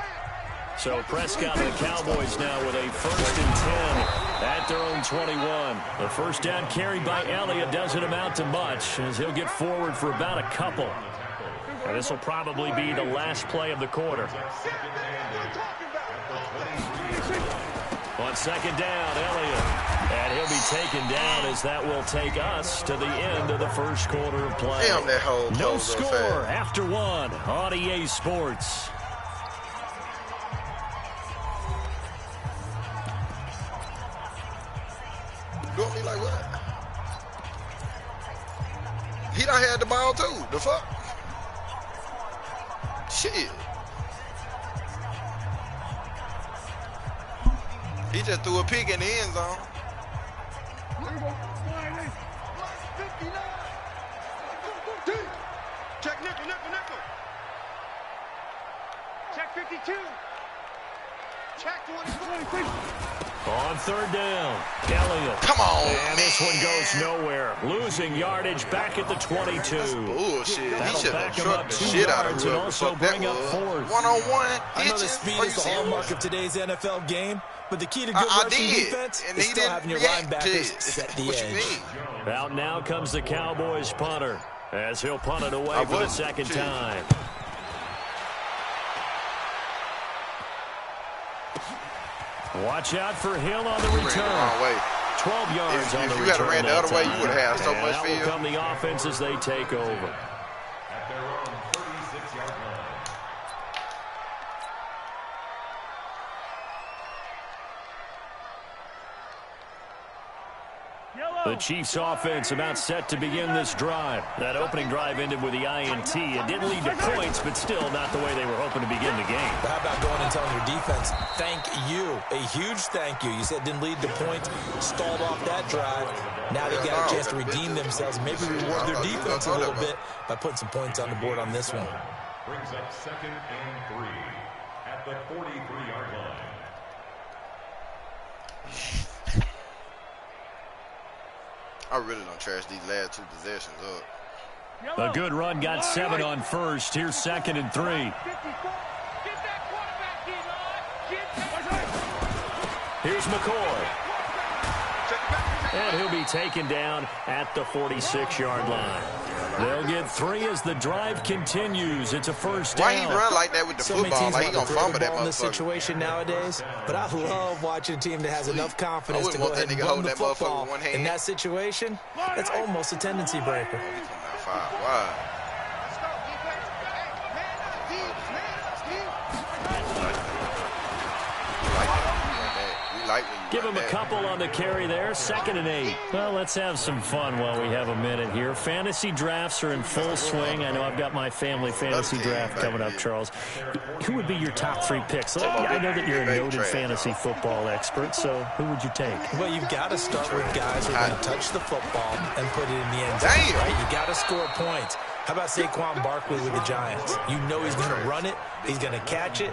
So Prescott and the Cowboys now with a 1st and 10 at their own 21. The first down carried by Elliott doesn't amount to much as he'll get forward for about a couple. And this will probably be the last play of the quarter. On 2nd down, Elliott. And he'll be taken down as that will take us to the end of the first quarter of play. Damn, that whole no score after 1 on EA Sports. Doing me like what? He done had the ball too. The fuck? Shit. He just threw a pick in the end zone. Check nickel. Check 52. Check 20. On 3rd down, Elliott. Come on, and this one goes nowhere. Losing yardage back at the 22. That's bullshit. That'll He should back have him up trucked the 2 shit out of yards him. and also bring up 4th. One-on-one. I know the speed is the hallmark of today's NFL game, but the key to good rushing defense is still having your linebackers set the edge. Out now comes the Cowboys punter as he'll punt it away for the 2nd time. Watch out for Hill on the return. 12 yards on the return. If you had ran the other way, you would have had so much field. That will come the offense as they take over. At their own 36-yard line. The Chiefs offense about set to begin this drive. That opening drive ended with the INT. It didn't lead to points, but still not the way they were hoping to begin the game. But how about going and telling your defense, thank you, a huge thank you. You said it didn't lead to points, stalled off that drive. Now they got a chance to redeem themselves and maybe reward their defense a little bit by putting some points on the board on this one. Brings up 2nd and 3 at the 43-yard line. I really don't trash these last 2 possessions up. A good run got 7 on first. Here's 2nd and 3. Here's McCoy. And he'll be taken down at the 46-yard line. They'll get 3 as the drive continues. It's a first down. Why he run like that with the football? Like he gonna fumble that in this situation nowadays. But I love watching a team that has enough confidence to go ahead and run the football. In that situation, that's almost a tendency breaker. He coming out 5 wide. Give him a couple on the carry there. 2nd and 8. Well, let's have some fun while we have a minute here. Fantasy drafts are in full swing. I know I've got my family fantasy draft coming up, Charles. Who would be your top 3 picks? I know that you're a noted fantasy football expert, so who would you take? Well, you've got to start with guys who are going to touch the football and put it in the end zone, right? You got to score points. How about Saquon Barkley with the Giants? You know he's going to run it. He's going to catch it.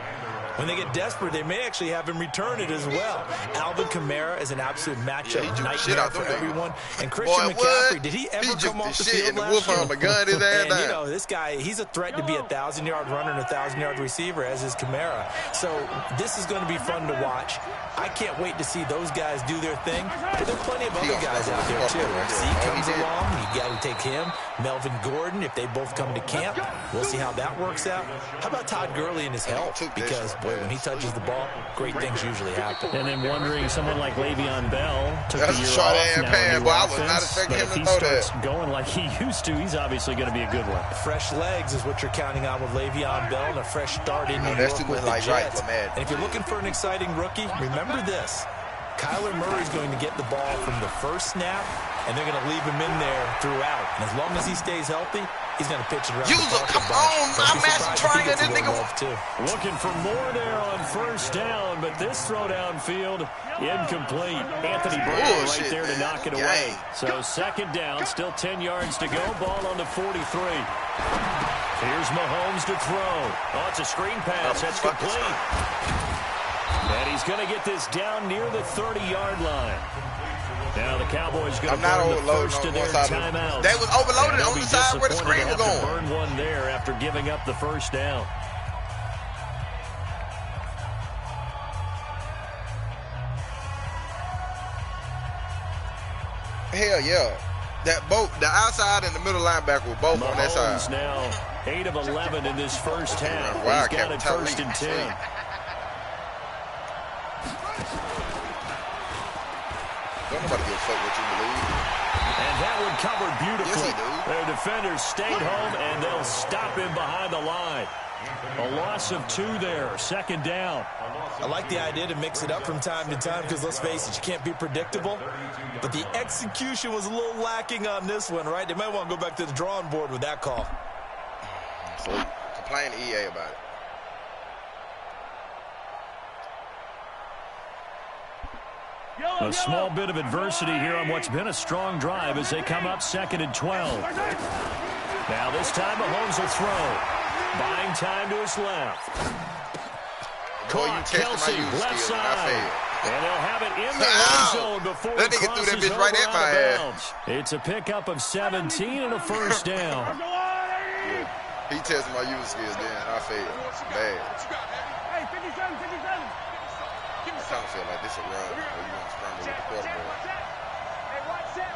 When they get desperate, they may actually have him return it as well. Alvin Kamara is an absolute matchup nightmare for everyone. And Christian McCaffrey, did he ever come off the field last year? And, you know, this guy, he's a threat to be a 1,000-yard runner and a 1,000-yard receiver, as is Kamara. So this is going to be fun to watch. I can't wait to see those guys do their thing. But there are plenty of other guys out there, too. Zeke comes along. You got to take him. Melvin Gordon, if they both come to camp, we'll see how that works out. How about Todd Gurley and his health? Because, boy, when he touches the ball, great things usually happen. And then wondering, someone like Le'Veon Bell took That's a year short off, now pass, a new but I was offense, not expecting him to if he throw starts that. going like he used to, he's obviously going to be a good one. Fresh legs is what you're counting on with Le'Veon Bell and a fresh start in New York with the Jets. And if you're looking for an exciting rookie, remember this. Kyler Murray's going to get the ball from the first snap, and they're going to leave him in there throughout. And as long as he stays healthy, he's going to pitch it around the park. Come on, I'm trying to this nigga. Looking for more there on first down, but this throw downfield incomplete. Anthony Brown right there to knock it away. So 2nd down, still 10 yards to go. Ball on the 43. Here's Mahomes to throw. Oh, it's a screen pass. That's complete. And he's going to get this down near the 30-yard line. Now the Cowboys going to burn the first of their timeouts. They was overloaded on the side where the screen was going. Burn one there after giving up the first down. Hell yeah. The outside and the middle linebacker were both on that side. Now 8 of 11 in this first half. He's got it 1st and 10. Don't nobody give a fuck what you believe. And that one covered beautifully. Yes, he do. Their defenders stayed home, and they'll stop him behind the line. A loss of 2 there, 2nd down. I like the idea to mix it up from time to time because, let's face it, you can't be predictable. But the execution was a little lacking on this one, right? They might want to go back to the drawing board with that call. So complain to EA about it. A small bit of adversity here on what's been a strong drive as they come up 2nd and 12. Now this time Mahomes will throw. Buying time to his left. Caught Kelsey, left side. And they'll have it in the end zone before it crosses over out of bounds. It's a pickup of 17 and a first down. Yeah. He tested my user skills then. I failed. Bad. Hey, 57, 57. I kind of feel like this is a run where you want to scramble with the quarterback. Hey, watch that.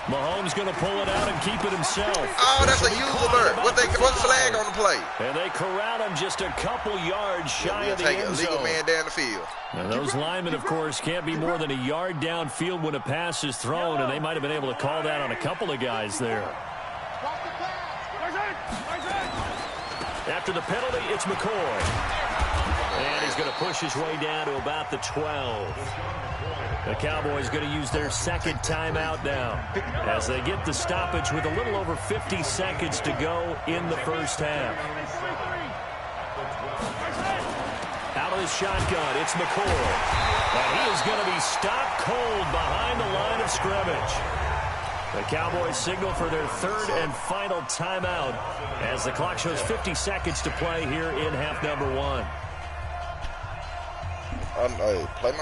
Mahomes going to pull it out and keep it himself. Oh, that's a use alert. What's flag on the play? And they corral him just a couple yards shy of the end zone. Illegal man down the field. Now, those linemen, of course, can't be more than a yard downfield when a pass is thrown, and they might have been able to call that on a couple of guys there. After the penalty, it's McCoy. And he's going to push his way down to about the 12. The Cowboys going to use their 2nd timeout now as they get the stoppage with a little over 50 seconds to go in the first half. Out of the shotgun, it's McCoy. And he is going to be stopped cold behind the line of scrimmage. The Cowboys signal for their 3rd and final timeout as the clock shows 50 seconds to play here in half number 1. Hey, play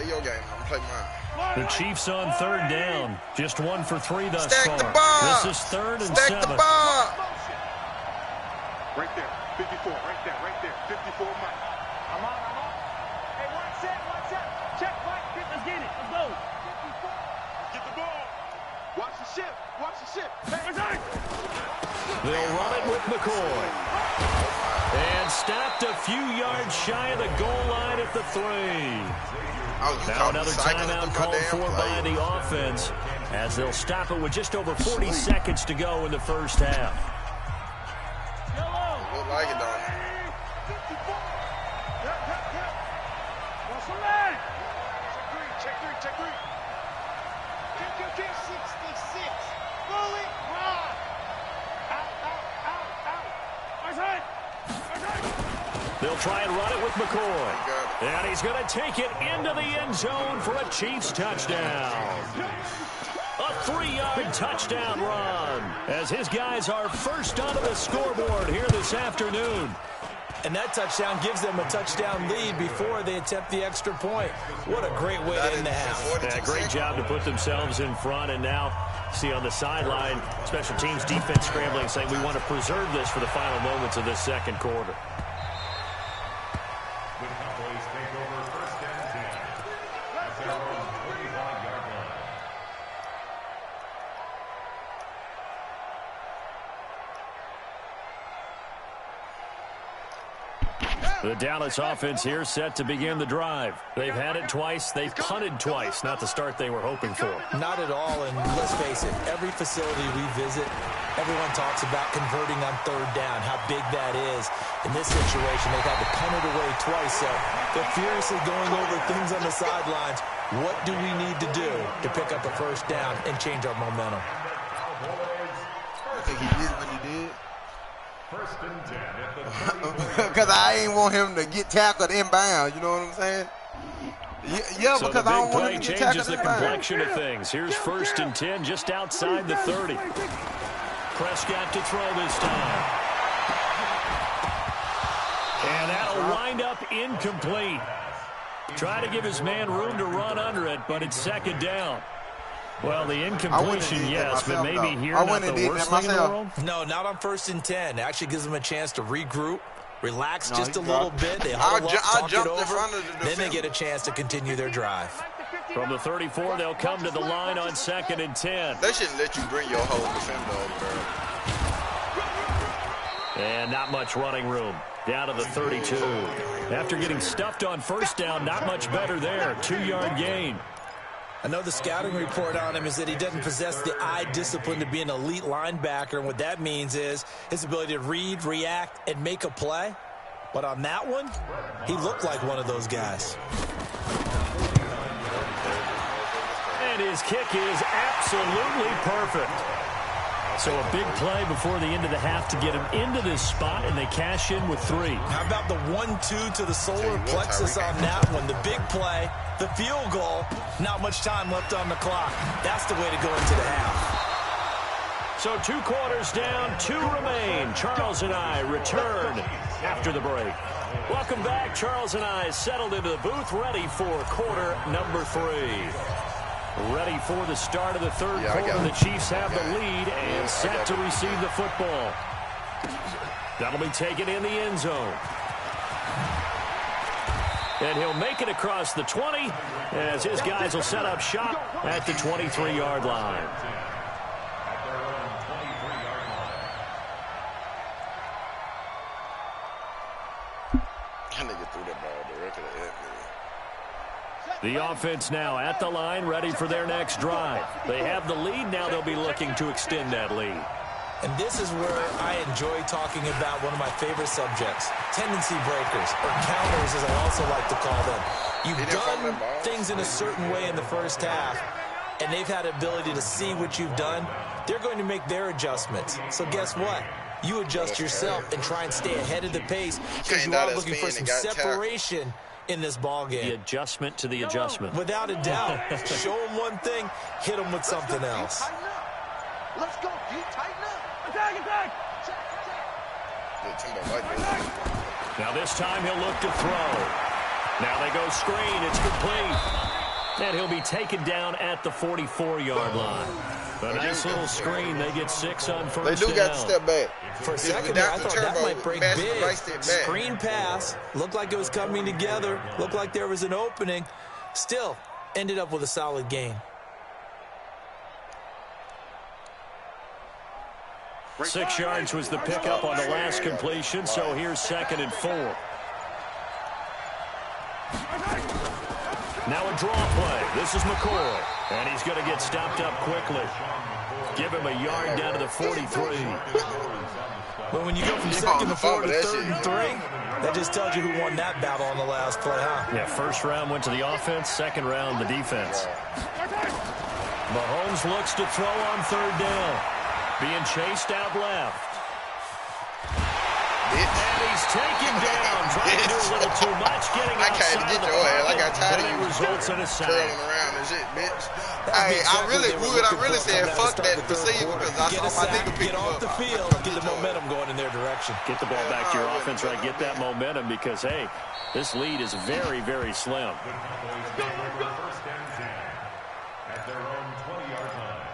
your game. I'm play mine. The Chiefs on third down. Just 1 for 3 thus Stack the far. box. This is 3rd and Stack 7. the box. Right there. 54. Right there. 54 Mike. I'm on. Hey, one set. Check, Mike. Let's get it. Let's go. 54. Let's get the ball. Watch the ship. Hey. They'll run it with McCoy. And stopped a few yards shy of the goal line at the 3. Now another timeout called for by the offense as they'll stop it with just over 40 seconds to go in the first half. Look like it, don't it? Check three. 66. Bullet run. Out. They'll try and run it with McCoy. And he's going to take it into the end zone for a Chiefs touchdown. A 3-yard touchdown run as his guys are first onto the scoreboard here this afternoon. And that touchdown gives them a touchdown lead before they attempt the extra point. What a great way to end the half. Yeah, great job to put themselves in front. And now, see on the sideline, special teams defense scrambling, saying we want to preserve this for the final moments of this second quarter. The Cowboys take over 1st and 10 at their own 45-yard line. The Dallas offense here set to begin the drive. They've had it twice. They've punted twice. Not the start they were hoping for. Not at all, and let's face it, every facility we visit, everyone talks about converting on 3rd down, how big that is. In this situation, they've had to punt it away twice, so they're furiously going over things on the sidelines. What do we need to do to pick up a 1st down and change our momentum? I think he did what he did. 1st and 10 at the Because I ain't want him to get tackled inbound. You know what I'm saying? Yeah, so because the I big don't want play him to get changes tackled the inbound. complexion of things. Here's 1st and 10 just outside the 30. Prescott to throw this time. And that'll wind up incomplete. Try to give his man room to run under it, but it's 2nd down. Well, the incompletion, yes, but maybe here not the worst thing in the world? No, not on 1st and 10. It actually gives them a chance to regroup, relax just a little bit. They huddle up, talk it over, then they get a chance to continue their drive. From the 34, they'll come to the line on 2nd and 10. They shouldn't let you bring your whole defender over there. And not much running room. Down to the 32. After getting stuffed on 1st down, not much better there. 2-yard gain. I know the scouting report on him is that he doesn't possess the eye discipline to be an elite linebacker, and what that means is his ability to read, react, and make a play. But on that one, he looked like one of those guys. And his kick is absolutely perfect. So a big play before the end of the half to get him into this spot, and they cash in with 3. How about the 1-2 to the solar plexus on that one? The big play, the field goal, not much time left on the clock. That's the way to go into the half. So 2 quarters down, 2 remain. Charles and I return after the break. Welcome back. Charles and I settled into the booth, ready for quarter number 3. Ready for the start of the 3rd quarter. The Chiefs have the lead and set to receive the football. That'll be taken in the end zone. And he'll make it across the 20 as his guys will set up shop at the 23-yard line. That nigga threw that ball directly at me. The offense now at the line, ready for their next drive. They have the lead. Now they'll be looking to extend that lead. And this is where I enjoy talking about one of my favorite subjects, tendency breakers, or counters as I also like to call them. You've done things in a certain way in the first half, and they've had the ability to see what you've done. They're going to make their adjustments. So guess what? You adjust yourself and try and stay ahead of the pace because you are looking for some separation in this ball game. The adjustment to the adjustment. Without a doubt. Show them one thing, hit them with something else. Let's go, D. Tighten up. Attack. Now this time he'll look to throw. Now they go screen. It's complete. And he'll be taken down at the 44-yard line. A nice little screen. They get 6 on first down. They do got to step back. For a second there, I thought that might break big. Screen pass. Looked like it was coming together. Looked like there was an opening. Still ended up with a solid gain. 6 yards was the pickup on the last completion, so here's 2nd and 4. Now a draw play. This is McCoy, and he's going to get stopped up quickly. Give him a yard down to the 43. Well, when you go from 2nd and 4 to 3rd and 3, that just tells you who won that battle on the last play, huh? Yeah, first round went to the offense, second round the defense. Mahomes looks to throw on 3rd down. Being chased out left. And he's taken down. Trying to do a little too much. Getting outside I can't get the your ass. I got tired of you results in a sack. curling around and shit, bitch. Hey, I really said fuck that receiver because I saw my nigga pick Get off the field. Get the momentum going in their direction. Get the ball back to your offense, right? Get that momentum because, hey, this lead is very, very slim. At their own 20-yard line.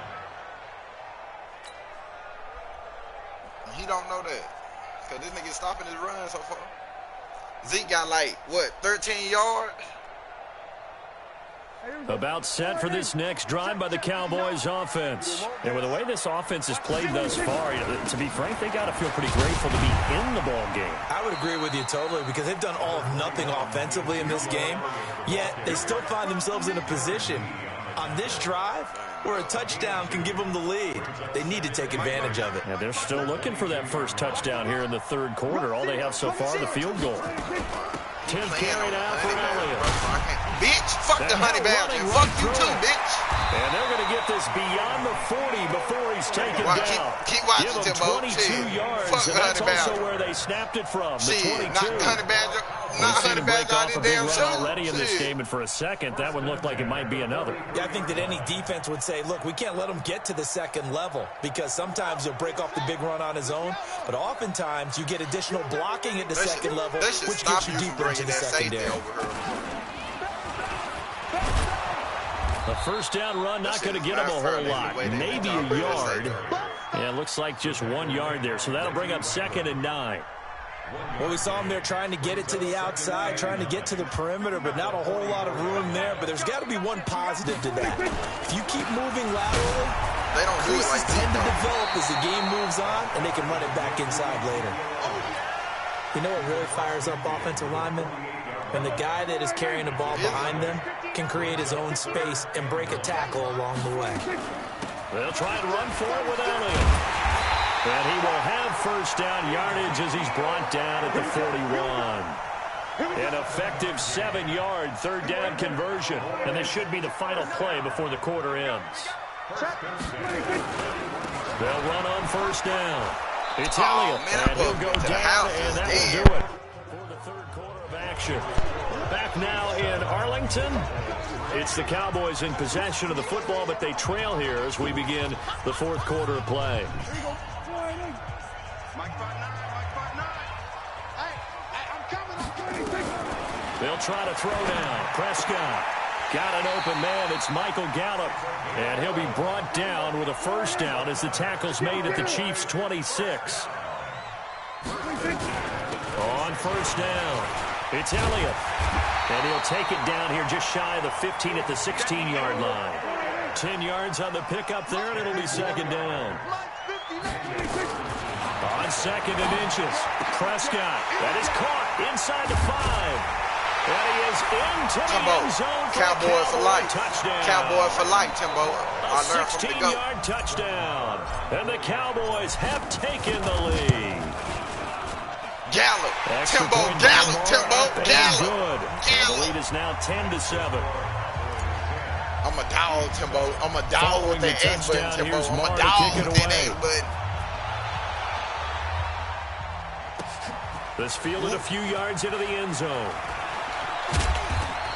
He don't know that. Because this nigga stopping his run so far. Zeke got like, what, 13 yards? About set for this next drive by the Cowboys offense. And with the way this offense has played thus far, to be frank, they got to feel pretty grateful to be in the ball game. I would agree with you totally because they've done all of nothing offensively in this game, yet they still find themselves in a position on this drive where a touchdown can give them the lead. They need to take advantage of it. Yeah, they're still looking for that first touchdown here in the 3rd quarter. All they have so far, the field goal. 10 carried out for Elliott. Bitch, fuck the honey badger. Fuck you too, bitch. And they're going to get this beyond the 40 before he's taken down. Keep watching, Give him Timbo. 22 yards, fuck and that's also badger. where they snapped it from, the 22. Not honey badger. We've seen him break off a big run already in this game, and for a second, that one looked like it might be another. Yeah, I think that any defense would say, look, we can't let him get to the 2nd level because sometimes he'll break off the big run on his own, but oftentimes you get additional blocking at the 2nd level, which gets you deeper into the secondary. The first down run not going to get him a whole lot, maybe a yard. Yeah, it looks like just 1 yard there, so that'll bring up 2nd and 9. Well, we saw him there trying to get it to the outside, trying to get to the perimeter, but not a whole lot of room there. But there's got to be one positive to that. If you keep moving laterally, they don't do it like tend to develop as the game moves on, and they can run it back inside later. You know what really fires up offensive linemen? When the guy that is carrying the ball behind them can create his own space and break a tackle along the way. They'll try and run for it with Elliott. And he will have first down yardage as he's brought down at the 41. An effective 7-yard 3rd down conversion. And this should be the final play before the quarter ends. They'll run on first down. It's Elliott, and he'll go down, and that will do it for the 3rd quarter of action. Back now in Arlington. It's the Cowboys in possession of the football, but they trail here as we begin the 4th quarter of play. They'll try to throw down. Prescott got an open man. It's Michael Gallup. And he'll be brought down with a first down as the tackle's made at the Chiefs' 26. On first down, it's Elliott. And he'll take it down here just shy of the 15 at the 16-yard line. 10 yards on the pickup there, and it'll be 2nd down. On 2nd and inches, Prescott. That is caught inside the 5. And he is into the end zone for Cowboy for life. Touchdown. Cowboy for life, Timbo. A 16-yard touchdown. And the Cowboys have taken the lead. Gallup. Timbo, Gallup, Timbo, Gallup. The lead is now 10-7. I'm a dog, Timbo. I'm a dog with the A button, Timbo. I'm a dog with that A button. This fielded a few yards into the end zone.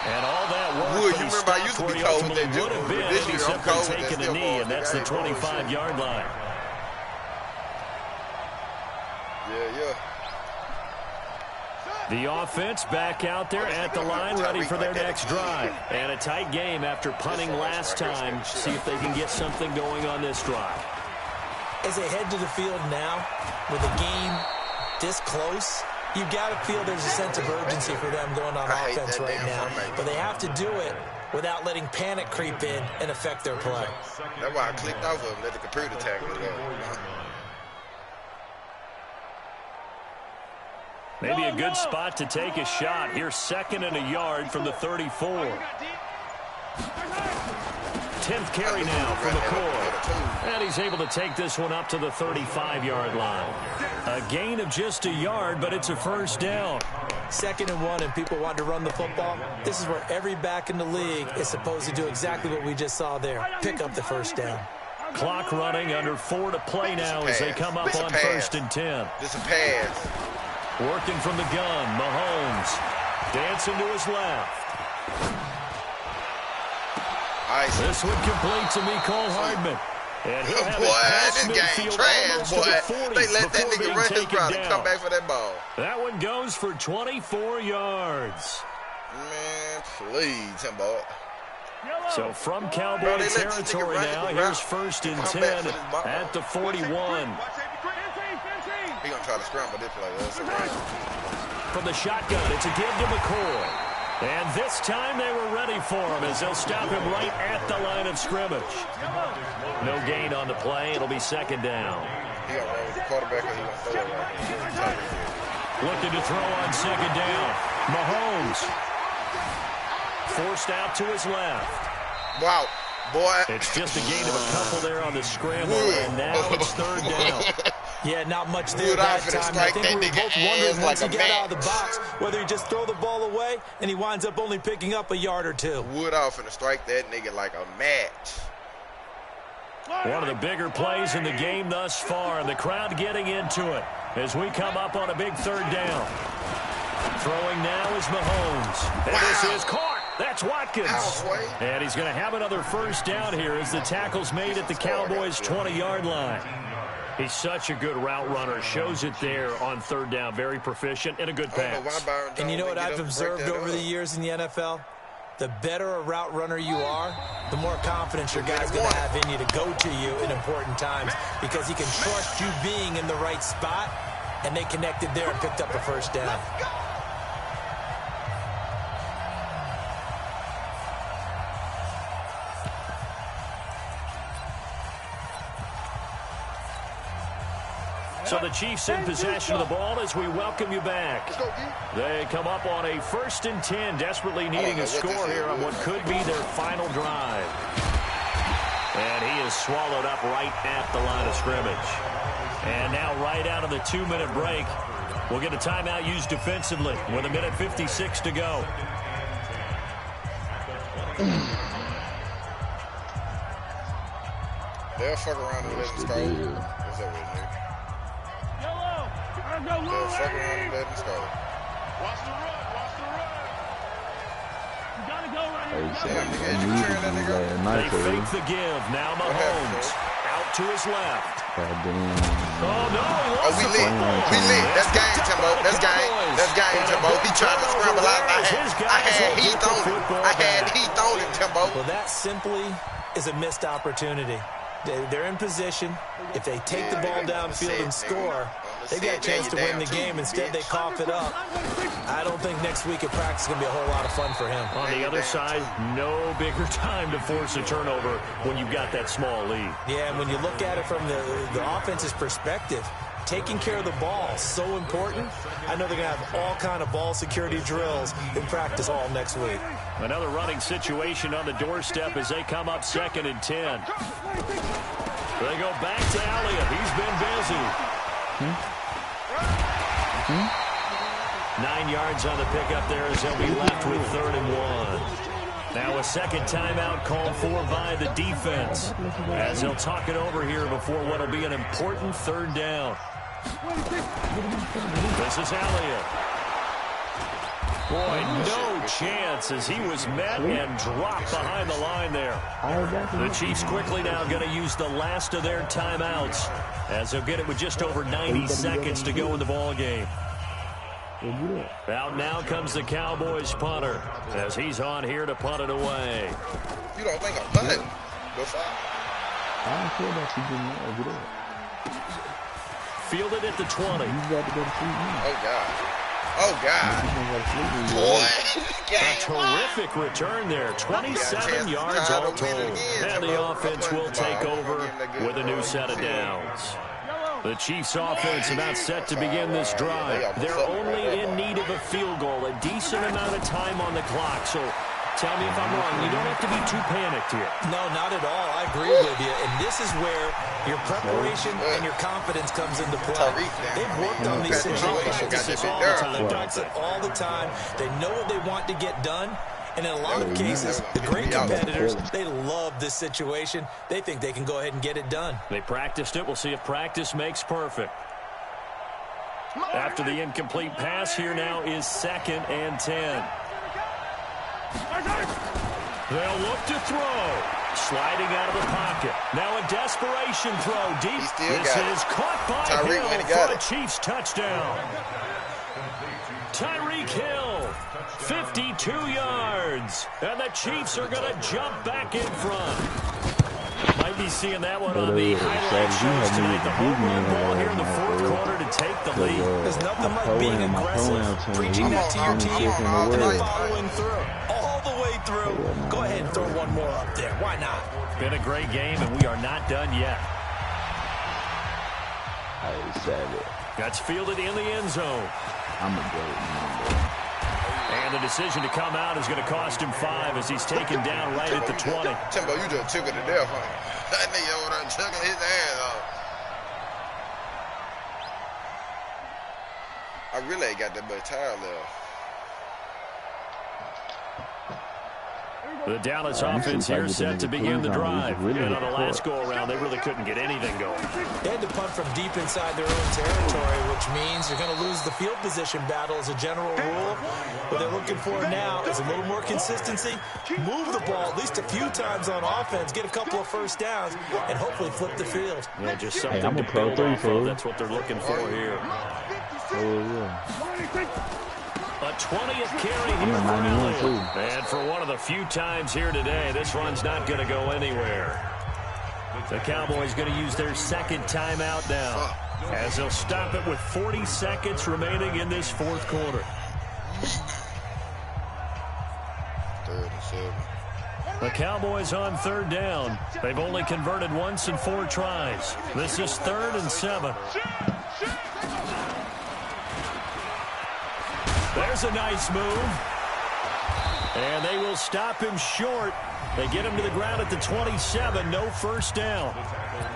And all that work Wood, you remember I used to be cold with that would have been this if year he I'm cold simply with taken that a knee, and that's the 25 25-yard line. Yeah. The offense back out there at the line, ready for their next drive. And a tight game after punting last time. See if they can get something going on this drive. As they head to the field now, with a game this close, you've got to feel there's a sense of urgency for them going on offense right now. But they have to do it without letting panic creep in and affect their play. That's why I clicked off of them, let the computer tackle it up. Maybe a good spot to take a shot. Here's 2nd and a yard from the 34. 10th carry now for McCoy. And he's able to take this one up to the 35-yard line. A gain of just a yard, but it's a first down. 2nd and 1, and people want to run the football. This is where every back in the league is supposed to do exactly what we just saw there. Pick up the first down. Clock running, under 4 to play now as they come up on 1st and 10. This a pass. Working from the gun, Mahomes. Dancing to his left. This one complete to Mecole Hardman. And he'll have it past midfield almost to the 40 they let that nigga run his route and come back for that ball. That one goes for 24 yards. Man, please, Timbo. So from Cowboy territory now, here's 1st and 10 at the 41. He's going to try to scramble this play. From the shotgun, it's a give to McCoy. And this time they were ready for him as they'll stop him right at the line of scrimmage. No gain on the play. It'll be 2nd down. He going to run with the quarterback or he going to throw it right. Looking to throw on 2nd down. Mahomes. Forced out to his left. Wow, boy. It's just a gain of a couple there on the scramble, and now it's 3rd down. Yeah, not much there that time. I think we were both wondering once he got out of the box whether he just throw the ball away and he winds up only picking up a yard or two. Woodall finna strike that nigga like a match. One of the bigger plays in the game thus far, and the crowd getting into it as we come up on a big 3rd down. Throwing now is Mahomes. And this is caught. That's Watkins. And he's going to have another first down here as the tackle's made at the Cowboys' 20-yard line. He's such a good route runner. Shows it there on 3rd down. Very proficient and a good pass. And you know what I've observed over the years in the NFL? The better a route runner you are, the more confidence your guy's going to have in you to go to you in important times because he can trust you being in the right spot, and they connected there and picked up a first down. So the Chiefs in possession of the ball as we welcome you back. They come up on a 1st and 10, desperately needing a score here on what could be their final drive. And he is swallowed up right at the line of scrimmage. And now right out of the 2-minute break, we'll get a timeout used defensively with 1:56 to go. They'll fuck around and let him score. What's up with it, nigga? They'll fuck around and let him score. Watch the run. Watch the run. You gotta go right here. They fake the give. Now Mahomes out to his left. Oh, no. We lit. That's game, Timbo. That's game, Timbo. He tried to scramble out. I had Heath on it, Timbo. Well, that simply is a missed opportunity. They're in position. If they take the ball downfield and score, they got a chance to win the game. Instead, they cough it up. I don't think next week at practice is going to be a whole lot of fun for him. On the other side, no bigger time to force a turnover when you've got that small lead. Yeah, and when you look at it from the offense's perspective, taking care of the ball is so important. I know they're going to have all kind of ball security drills in practice all next week. Another running situation on the doorstep as they come up 2nd and 10. They go back to Elliott. He's been busy. 9 yards on the pickup there as they'll be left with 3rd and 1. Now a second timeout called for by the defense as they'll talk it over here before what will be an important 3rd down. This is Elliott. Boy, no chance as he was met and dropped behind the line there. The Chiefs quickly now going to use the last of their timeouts as they'll get it with just over 90 seconds to go in the ball game. Out now comes the Cowboys punter as he's on here to punt it away. You don't think I'm button? Go for it. I don't care about you getting there. Get up. Fielded at the 20. You got to go to sleep now. Oh, God. Oh, God. Boy. A terrific return there. 27 yards all told. And the offense will take over with a new set of downs. The Chiefs' offense about set to begin this drive. They're only in need of a field goal, a decent amount of time on the clock. So tell me if I'm wrong. You don't have to be too panicked here. No, not at all. I agree with you. And this is where your preparation and your confidence comes into play. They've worked on these situations all the time. They practice it all the time. They know what they want to get done. And in a lot of cases, the great competitors, they love this situation. They think they can go ahead and get it done. They practiced it. We'll see if practice makes perfect. After the incomplete pass, here now is 2nd and 10. They'll look to throw. Sliding out of the pocket. Now a desperation throw deep. This is caught by Hill for a Chiefs touchdown. Tyreek Hill, 52 yards. And the Chiefs are going to jump back in front. Might be seeing that one on the highlight shows tonight. The home run ball here in the 4th quarter to take the lead. There's nothing like being aggressive, preaching that to your team, and then following through. All the way through. Go ahead and throw one more up there. Why not? Been a great game, and we are not done yet. That's fielded in the end zone. I'm a great man, and the decision to come out is going to cost him 5 as he's taken down right at the 20. Timbo, you just took it to death, huh? That nigga over there chucking his ass off. I really ain't got that much time left. The Dallas offense here set to begin the drive. And on the last go-around, they really couldn't get anything going. They had to punt from deep inside their own territory, which means you're going to lose the field position battle as a general rule. What they're looking for now is a little more consistency, move the ball at least a few times on offense, get a couple of first downs, and hopefully flip the field. Yeah, just something to build off of. That's what they're looking for here. A 20th carry here for Elliott. And for one of the few times here today, this run's not going to go anywhere. The Cowboys going to use their 2nd timeout now, as they'll stop it with 40 seconds remaining in this 4th quarter. 3rd and 7. The Cowboys on 3rd down. They've only converted once in 4 tries. This is 3rd and 7. There's a nice move. And they will stop him short. They get him to the ground at the 27. No first down.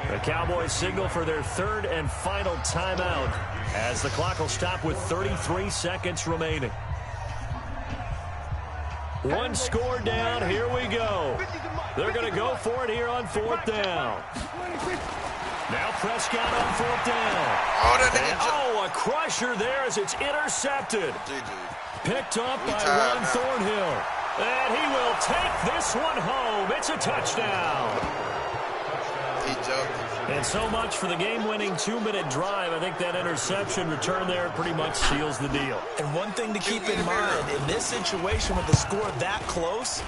The Cowboys signal for their 3rd and final timeout as the clock will stop with 33 seconds remaining. 1 score down. Here we go. They're going to go for it here on 4th down. Now Prescott on 4th down. Oh, a crusher there as it's intercepted. Picked up by Ron Thornhill. And he will take this one home. It's a touchdown. He jumped. And so much for the game-winning 2-minute drive. I think that interception return there pretty much seals the deal. And one thing to keep in mind, in this situation with the score that close,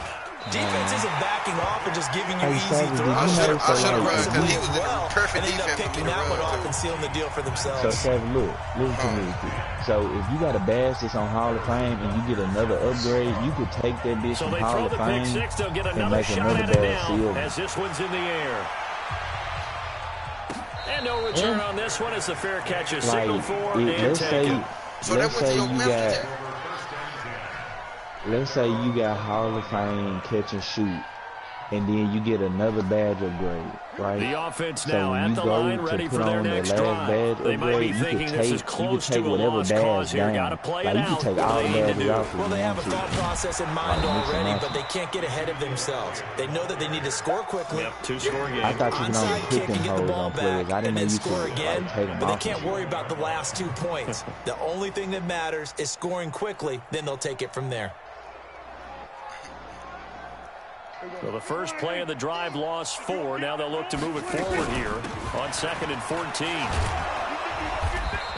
defense isn't backing off and just giving you easy throws. I should have run because he was in perfect and end up defense. picking that one off and sealing the deal for themselves. So, Savage, look, listen to me. So, if you got a badge that's on Hall of Fame and you get another upgrade, you could take that bitch from Hall of Fame pick 6, they'll get and another make shot another at it badge now seal. as this one's in the air. And no return on this one. It's a fair catch, a signal for and taken. Let's say you got Hall of Fame catch and shoot, and then you get another badge upgrade, right? The offense So now when at you the go line, to ready put for their on the next last drive. badge They might be upgrade, you thinking could this is take close to a whatever lost badge cause here. down. Got to play Like, it you out. can take What all do the they need to badges do? out if Well, you they have a want to. thought process in mind Like, already, but they can't get ahead of themselves. They know that they need to score quickly. Yep, 2-score game. I thought you could only Onside pick kick and and get the hold ball on players. back I didn't and know then you score could again, like, take them but they off. can't worry about the last 2 points. The only thing that matters is scoring quickly, then they'll take it from there. So the first play of the drive lost 4. Now they'll look to move it forward here on 2nd and 14.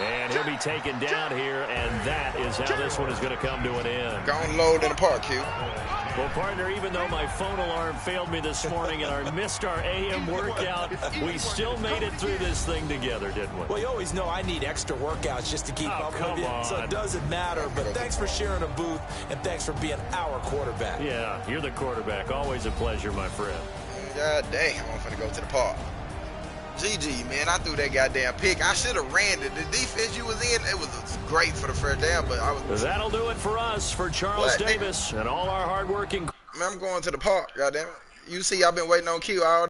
And he'll be taken down here, and that is how this one is going to come to an end. Gone load in the park, Q. Well, partner, even though my phone alarm failed me this morning and I missed our AM workout, we still made it through this thing together, didn't we? Well, you always know I need extra workouts just to keep up with you, so it doesn't matter. But thanks for sharing a booth, and thanks for being our quarterback. Yeah, you're the quarterback. Always a pleasure, my friend. God damn, I'm finna go to the park. GG, man, I threw that goddamn pick. I should have ran it. The defense you was in, it was great for the first down, but I was... That'll do it for us, for Charles Davis and all our hardworking... Man, I'm going to the park, goddamn it. You see, I've been waiting on Q all